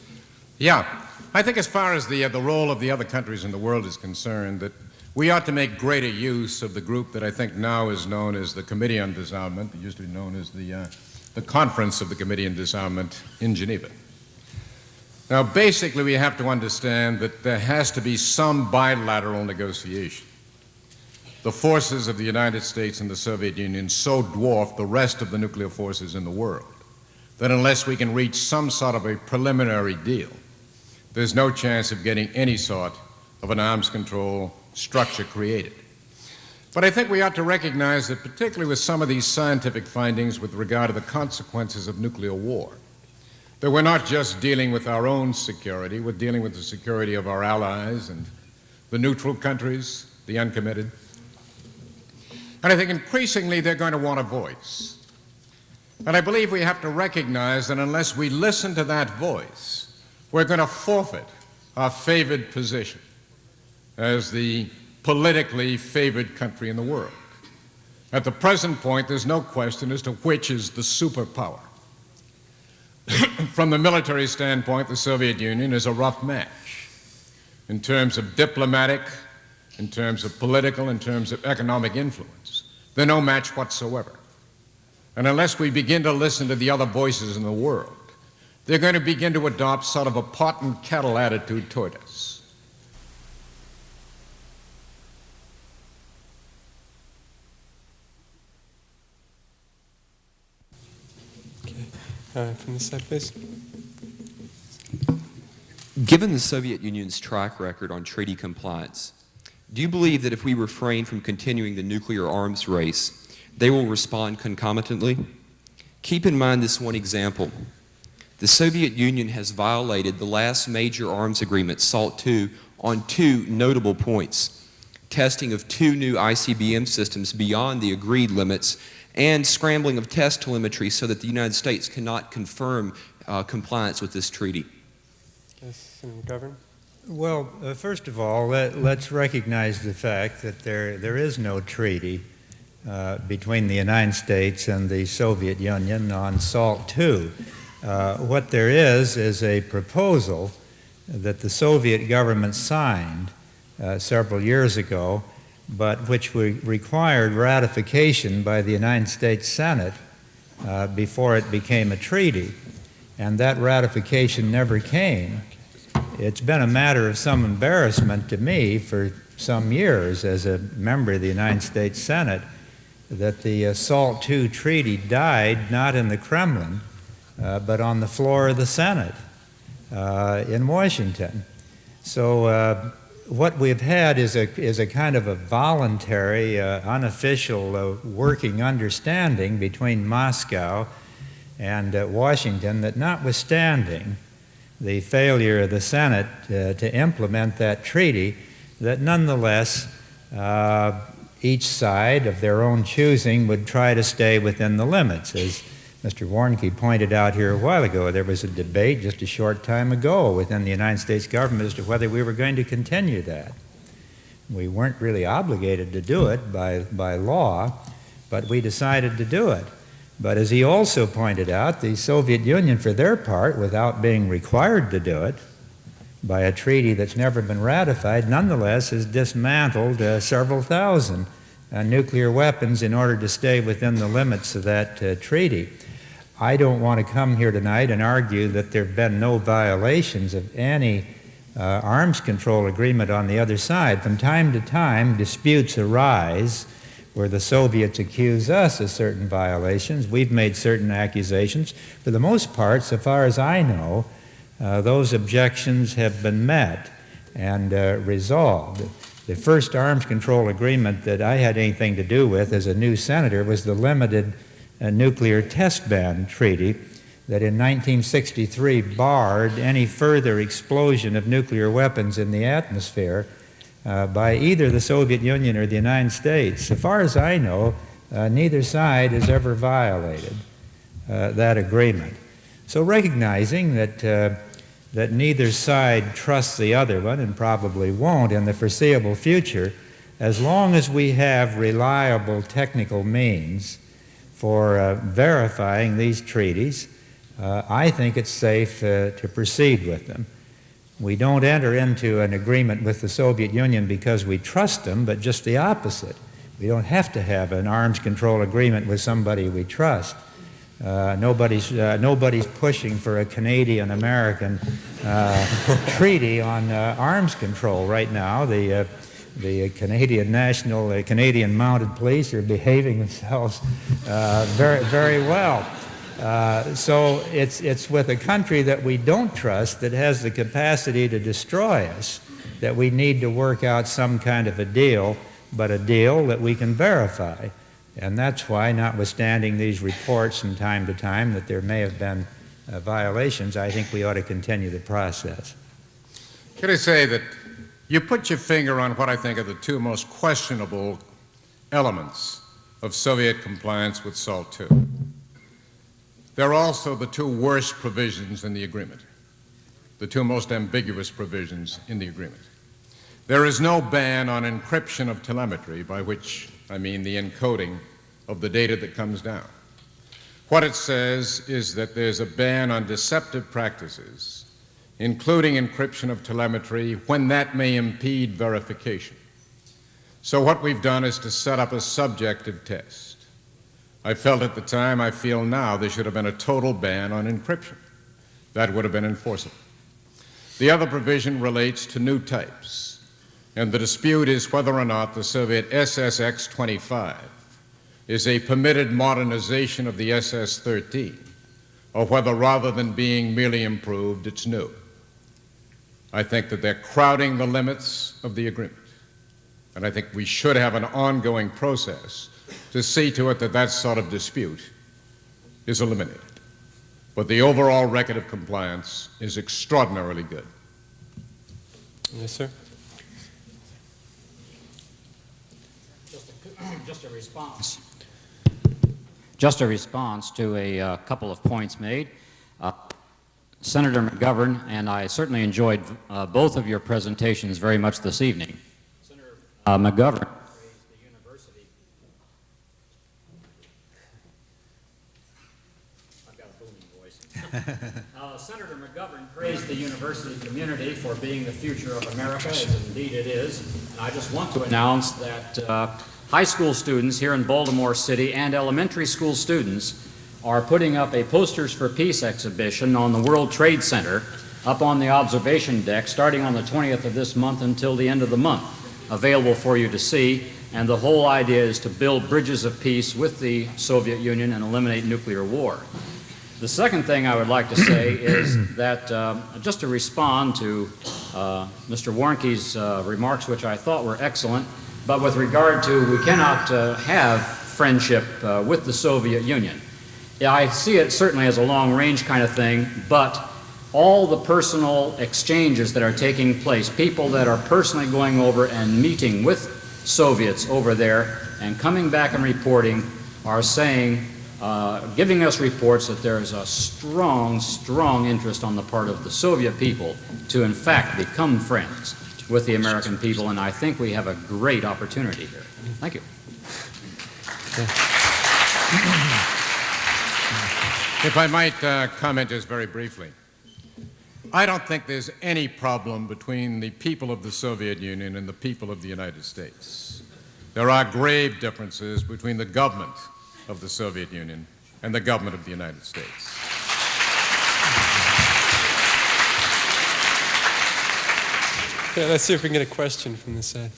[SPEAKER 4] Yeah, I think as far as the role of the other countries in the world is concerned, that we ought to make greater use of the group that I think now is known as the Committee on Disarmament. It used to be known as the Conference of the Committee on Disarmament in Geneva. Now, basically, we have to understand that there has to be some bilateral negotiation. The forces of the United States and the Soviet Union so dwarf the rest of the nuclear forces in the world that unless we can reach some sort of a preliminary deal, there's no chance of getting any sort of an arms control structure created. But I think we ought to recognize that particularly with some of these scientific findings with regard to the consequences of nuclear war, that we're not just dealing with our own security, we're dealing with the security of our allies and the neutral countries, the uncommitted. And I think increasingly they're going to want a voice. And I believe we have to recognize that unless we listen to that voice, we're going to forfeit our favored position as the politically favored country in the world. At the present point, there's no question as to which is the superpower. From the military standpoint, the Soviet Union is a rough match in terms of diplomatic, in terms of political, in terms of economic influence. They're no match whatsoever. And unless we begin to listen to the other voices in the world, they're going to begin to adopt sort of a pot and kettle attitude toward us.
[SPEAKER 1] From this side, please.
[SPEAKER 7] Given the Soviet Union's track record on treaty compliance, do you believe that if we refrain from continuing the nuclear arms race, they will respond concomitantly? Keep in mind this one example. The Soviet Union has violated the last major arms agreement, SALT II, on two notable points: testing of two new ICBM systems beyond the agreed limits, and scrambling of test telemetry so that the United States cannot confirm compliance with this treaty.
[SPEAKER 1] Yes, Senator McGovern.
[SPEAKER 2] Well, first of all, let's recognize the fact that there is no treaty between the United States and the Soviet Union on SALT II. What there is a proposal that the Soviet government signed several years ago, but which required ratification by the United States Senate before it became a treaty. And that ratification never came. It's been a matter of some embarrassment to me for some years as a member of the United States Senate that the SALT II treaty died not in the Kremlin, but on the floor of the Senate in Washington. So what we've had is a kind of a voluntary, unofficial working understanding between Moscow and Washington that, notwithstanding the failure of the Senate to implement that treaty, that nonetheless each side of their own choosing would try to stay within the limits. As Mr. Warnke pointed out here a while ago, there was a debate just a short time ago within the United States government as to whether we were going to continue that. We weren't really obligated to do it by law, but we decided to do it. But as he also pointed out, the Soviet Union, for their part, without being required to do it by a treaty that's never been ratified, nonetheless has dismantled several thousand nuclear weapons in order to stay within the limits of that treaty. I don't want to come here tonight and argue that there have been no violations of any arms control agreement on the other side. From time to time, disputes arise where the Soviets accuse us of certain violations. We've made certain accusations. For the most part, so far as I know, those objections have been met and resolved. The first arms control agreement that I had anything to do with as a new senator was the Limited Nuclear Test Ban Treaty that in 1963 barred any further explosion of nuclear weapons in the atmosphere by either the Soviet Union or the United States. So far as I know, neither side has ever violated that agreement. So recognizing that neither side trusts the other one and probably won't in the foreseeable future, as long as we have reliable technical means for verifying these treaties, I think it's safe to proceed with them. We don't enter into an agreement with the Soviet Union because we trust them, but just the opposite. We don't have to have an arms control agreement with somebody we trust. Nobody's pushing for a Canadian-American treaty on arms control right now. The Canadian Mounted Police are behaving themselves very, very well. So it's with a country that we don't trust that has the capacity to destroy us that we need to work out some kind of a deal, but a deal that we can verify. And that's why, notwithstanding these reports from time to time that there may have been violations, I think we ought to continue the process.
[SPEAKER 4] Could I say that you put your finger on what I think are the two most questionable elements of Soviet compliance with SALT II. They're also the two worst provisions in the agreement, the two most ambiguous provisions in the agreement. There is no ban on encryption of telemetry, by which I mean the encoding of the data that comes down. What it says is that there's a ban on deceptive practices, including encryption of telemetry, when that may impede verification. So what we've done is to set up a subjective test. I felt at the time, I feel now, there should have been a total ban on encryption. That would have been enforceable. The other provision relates to new types, and the dispute is whether or not the Soviet SSX-25 is a permitted modernization of the SS-13, or whether rather than being merely improved, it's new. I think that they're crowding the limits of the agreement. And I think we should have an ongoing process to see to it that that sort of dispute is eliminated. But the overall record of compliance is extraordinarily good.
[SPEAKER 1] Yes, sir.
[SPEAKER 8] Just a response. Just a response to a couple of points made. Senator McGovern, and I certainly enjoyed both of your presentations very much this evening. Senator McGovern praised the university. I've got a booming voice. Senator McGovern praised the university community for being the future of America, as indeed it is. And I just want to announce that high school students here in Baltimore City and elementary school students are putting up a Posters for Peace exhibition on the World Trade Center up on the observation deck starting on the 20th of this month until the end of the month, available for you to see. And the whole idea is to build bridges of peace with the Soviet Union and eliminate nuclear war. The second thing I would like to say is that just to respond to Mr. Warnke's remarks, which I thought were excellent, but with regard to we cannot have friendship with the Soviet Union. Yeah, I see it certainly as a long-range kind of thing, but all the personal exchanges that are taking place, people that are personally going over and meeting with Soviets over there and coming back and reporting are saying, giving us reports that there is a strong, strong interest on the part of the Soviet people to in fact become friends with the American people, and I think we have a great opportunity here. Thank you.
[SPEAKER 4] If I might comment just very briefly. I don't think there's any problem between the people of the Soviet Union and the people of the United States. There are grave differences between the government of the Soviet Union and the government of the United States.
[SPEAKER 1] Yeah, let's see if we can get a question from this side.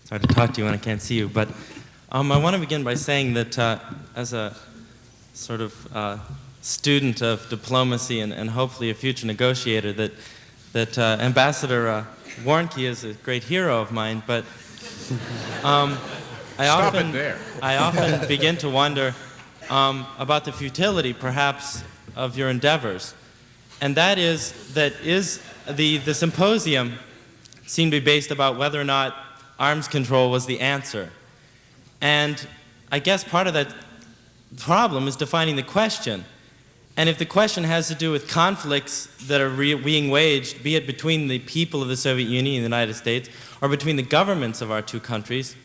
[SPEAKER 9] Sorry to talk to you when I can't see you, but I want to begin by saying that as a sort of student of diplomacy and hopefully a future negotiator, that Ambassador Warnke is a great hero of mine, but I often begin to wonder about the futility, perhaps, of your endeavors. And that is the symposium seemed to be based about whether or not arms control was the answer. And I guess part of that problem is defining the question. And if the question has to do with conflicts that are being waged, be it between the people of the Soviet Union and the United States, or between the governments of our two countries,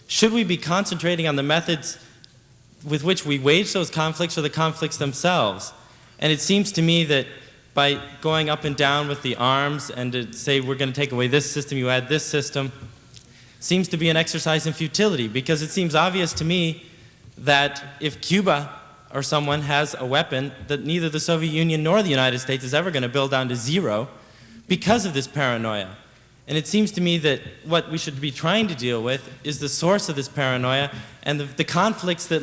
[SPEAKER 9] should we be concentrating on the methods with which we wage those conflicts or the conflicts themselves? And it seems to me that by going up and down with the arms and to say we're going to take away this system, you add this system, seems to be an exercise in futility, because it seems obvious to me that if Cuba or someone has a weapon that neither the Soviet Union nor the United States is ever going to build down to zero because of this paranoia. And it seems to me that what we should be trying to deal with is the source of this paranoia and the conflicts that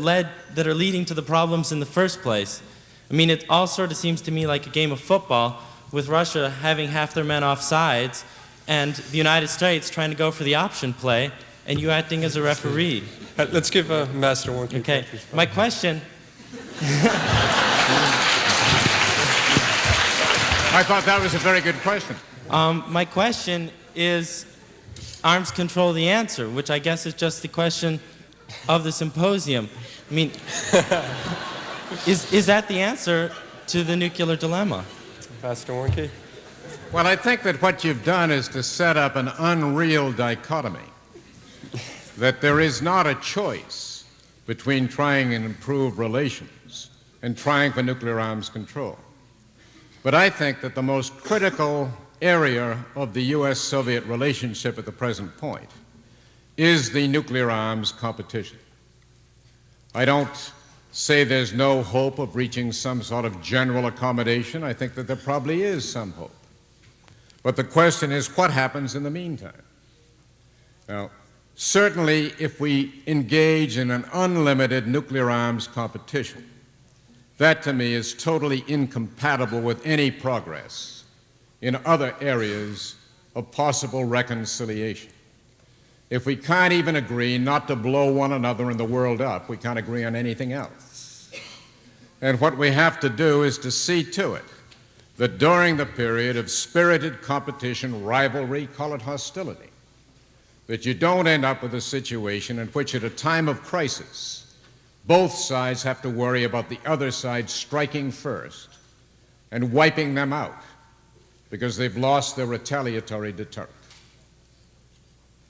[SPEAKER 9] are leading to the problems in the first place. I mean, it all sort of seems to me like a game of football with Russia having half their men off sides and the United States trying to go for the option play and you acting as a referee.
[SPEAKER 1] Let's give Ambassador Warnke.
[SPEAKER 9] Okay, my question...
[SPEAKER 4] I thought that was a very good question.
[SPEAKER 9] My question is arms control the answer, which I guess is just the question of the symposium. I mean, is that the answer to the nuclear dilemma?
[SPEAKER 1] Ambassador Warnke.
[SPEAKER 4] Well, I think that what you've done is to set up an unreal dichotomy, that there is not a choice between trying and improve relations and trying for nuclear arms control. But I think that the most critical area of the U.S.-Soviet relationship at the present point is the nuclear arms competition. I don't say there's no hope of reaching some sort of general accommodation. I think that there probably is some hope. But the question is, what happens in the meantime? Now, Certainly, if we engage in an unlimited nuclear arms competition, that to me is totally incompatible with any progress in other areas of possible reconciliation. If we can't even agree not to blow one another and the world up, we can't agree on anything else. And what we have to do is to see to it that during the period of spirited competition, rivalry, call it hostility, that you don't end up with a situation in which at a time of crisis, both sides have to worry about the other side striking first and wiping them out because they've lost their retaliatory deterrent.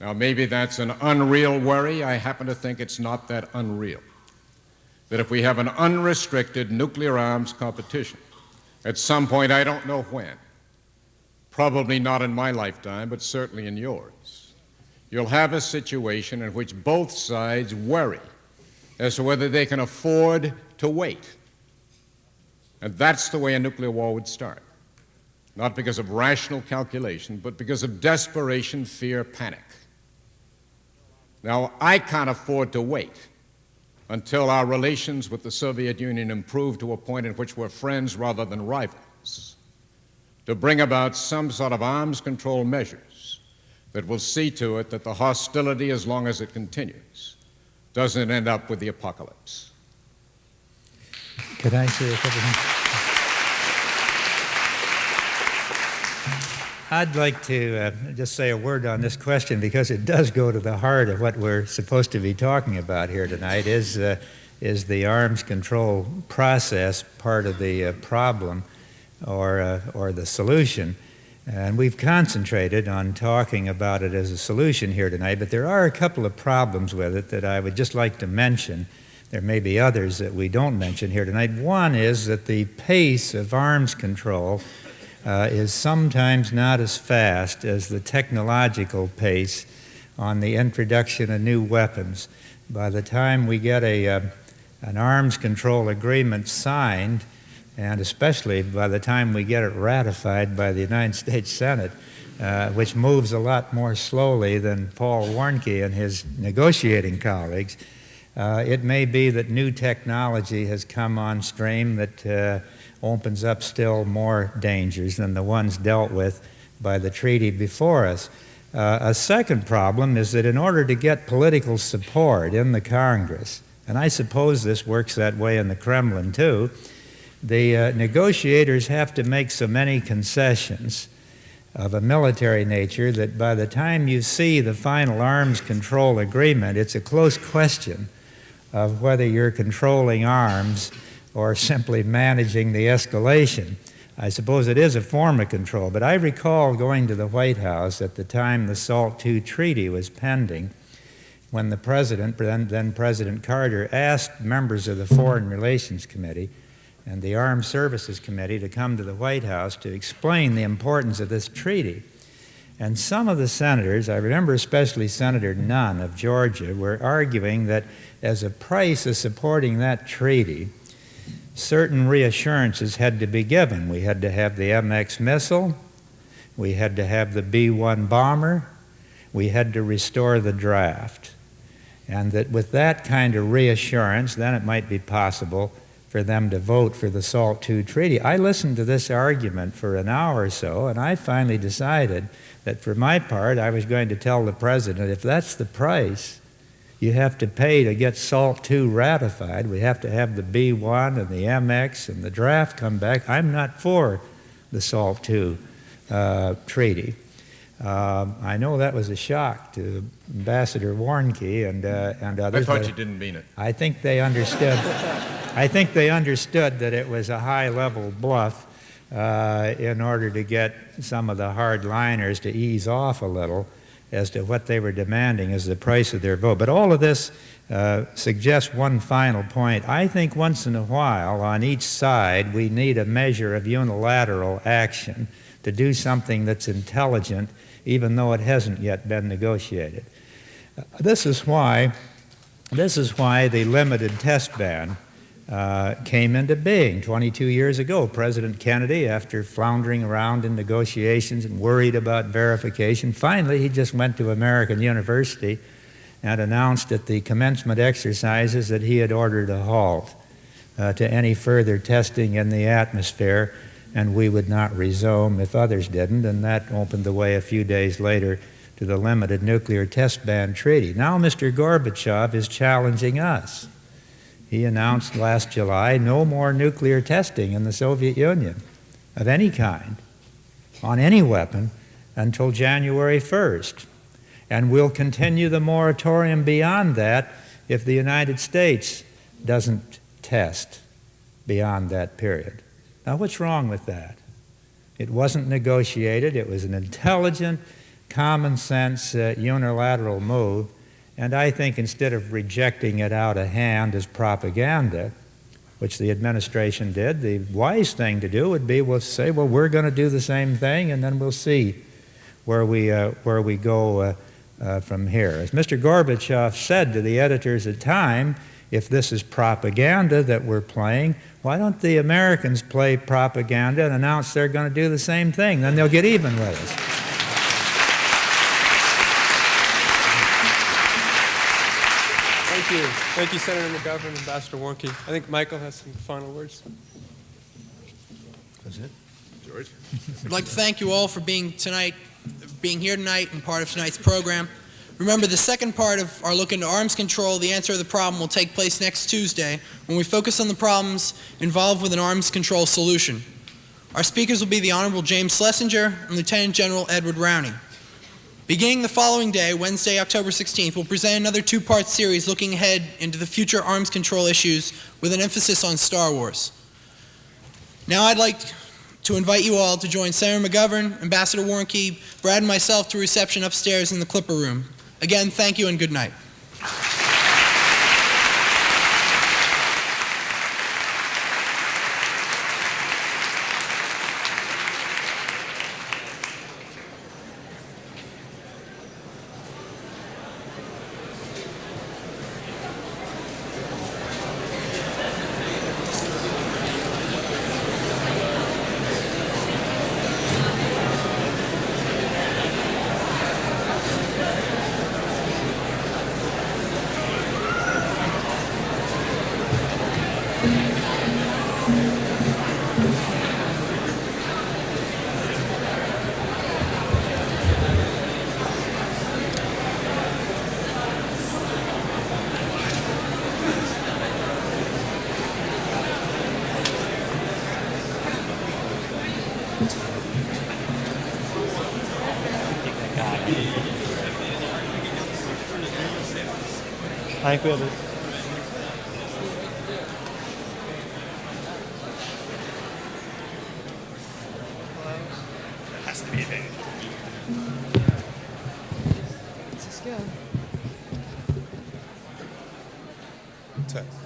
[SPEAKER 4] Now, maybe that's an unreal worry. I happen to think it's not that unreal. That if we have an unrestricted nuclear arms competition, at some point, I don't know when, probably not in my lifetime, but certainly in yours, you'll have a situation in which both sides worry as to whether they can afford to wait. And that's the way a nuclear war would start. Not because of rational calculation, but because of desperation, fear, panic. Now, I can't afford to wait until our relations with the Soviet Union improve to a point in which we're friends rather than rivals, to bring about some sort of arms control measures that will see to it that the hostility, as long as it continues, doesn't end up with the apocalypse.
[SPEAKER 2] Could I say a couple things? I'd like to just say a word on this question because it does go to the heart of what we're supposed to be talking about here tonight. Is the arms control process part of the problem or the solution? And we've concentrated on talking about it as a solution here tonight, but there are a couple of problems with it that I would just like to mention. There may be others that we don't mention here tonight. One is that the pace of arms control is sometimes not as fast as the technological pace on the introduction of new weapons. By the time we get an arms control agreement signed, and especially by the time we get it ratified by the United States Senate, which moves a lot more slowly than Paul Warnke and his negotiating colleagues, it may be that new technology has come on stream that opens up still more dangers than the ones dealt with by the treaty before us. A second problem is that in order to get political support in the Congress, and I suppose this works that way in the Kremlin too, the negotiators have to make so many concessions of a military nature that by the time you see the final arms control agreement, it's a close question of whether you're controlling arms or simply managing the escalation. I suppose it is a form of control, but I recall going to the White House at the time the SALT II treaty was pending, when the president, then President Carter, asked members of the Foreign Relations Committee and the Armed Services Committee to come to the White House to explain the importance of this treaty. And some of the senators, I remember especially Senator Nunn of Georgia, were arguing that as a price of supporting that treaty, certain reassurances had to be given. We had to have the MX missile, we had to have the B-1 bomber, we had to restore the draft. And that with that kind of reassurance, then it might be possible for them to vote for the SALT II treaty. I listened to this argument for an hour or so, and I finally decided that for my part, I was going to tell the president, if that's the price you have to pay to get SALT II ratified, we have to have the B-1 and the MX and the draft come back, I'm not for the SALT II treaty. I know that was a shock to Ambassador Warnke and others.
[SPEAKER 4] I thought you didn't mean it.
[SPEAKER 2] I think they understood. I think they understood that it was a high-level bluff in order to get some of the hardliners to ease off a little as to what they were demanding as the price of their vote. But all of this suggests one final point. I think once in a while, on each side, we need a measure of unilateral action to do something that's intelligent, even though it hasn't yet been negotiated. This is why the limited test ban came into being 22 years ago. President Kennedy, after floundering around in negotiations and worried about verification, finally he just went to American University and announced at the commencement exercises that he had ordered a halt to any further testing in the atmosphere, and we would not resume if others didn't, and that opened the way a few days later to the Limited Nuclear Test Ban Treaty. Now Mr. Gorbachev is challenging us. He announced last July no more nuclear testing in the Soviet Union of any kind on any weapon until January 1st. And we'll continue the moratorium beyond that if the United States doesn't test beyond that period. Now, what's wrong with that? It wasn't negotiated. It was an intelligent, common sense, unilateral move. And I think instead of rejecting it out of hand as propaganda, which the administration did, the wise thing to do would be we'll say, well, we're going to do the same thing, and then we'll see where we go from here. As Mr. Gorbachev said to the editors at Time, if this is propaganda that we're playing, why don't the Americans play propaganda and announce they're going to do the same thing? Then they'll get even with us.
[SPEAKER 1] Thank you. Thank you, Senator McGovern, Ambassador Warnke. I think Michael has some final words.
[SPEAKER 2] That's it.
[SPEAKER 4] George?
[SPEAKER 3] I'd like to thank you all for being here tonight and part of tonight's program. Remember, the second part of our look into arms control, the answer to the problem, will take place next Tuesday when we focus on the problems involved with an arms control solution. Our speakers will be the Honorable James Schlesinger and Lieutenant General Edward Rowney. Beginning the following day, Wednesday, October 16th, we'll present another two-part series looking ahead into the future arms control issues with an emphasis on Star Wars. Now I'd like to invite you all to join Senator McGovern, Ambassador Warnke, Brad, and myself to reception upstairs in the Clipper Room. Again, thank you and good night.
[SPEAKER 9] I think we'll
[SPEAKER 10] Has to be a thing.
[SPEAKER 11] Let's just go.
[SPEAKER 10] Test.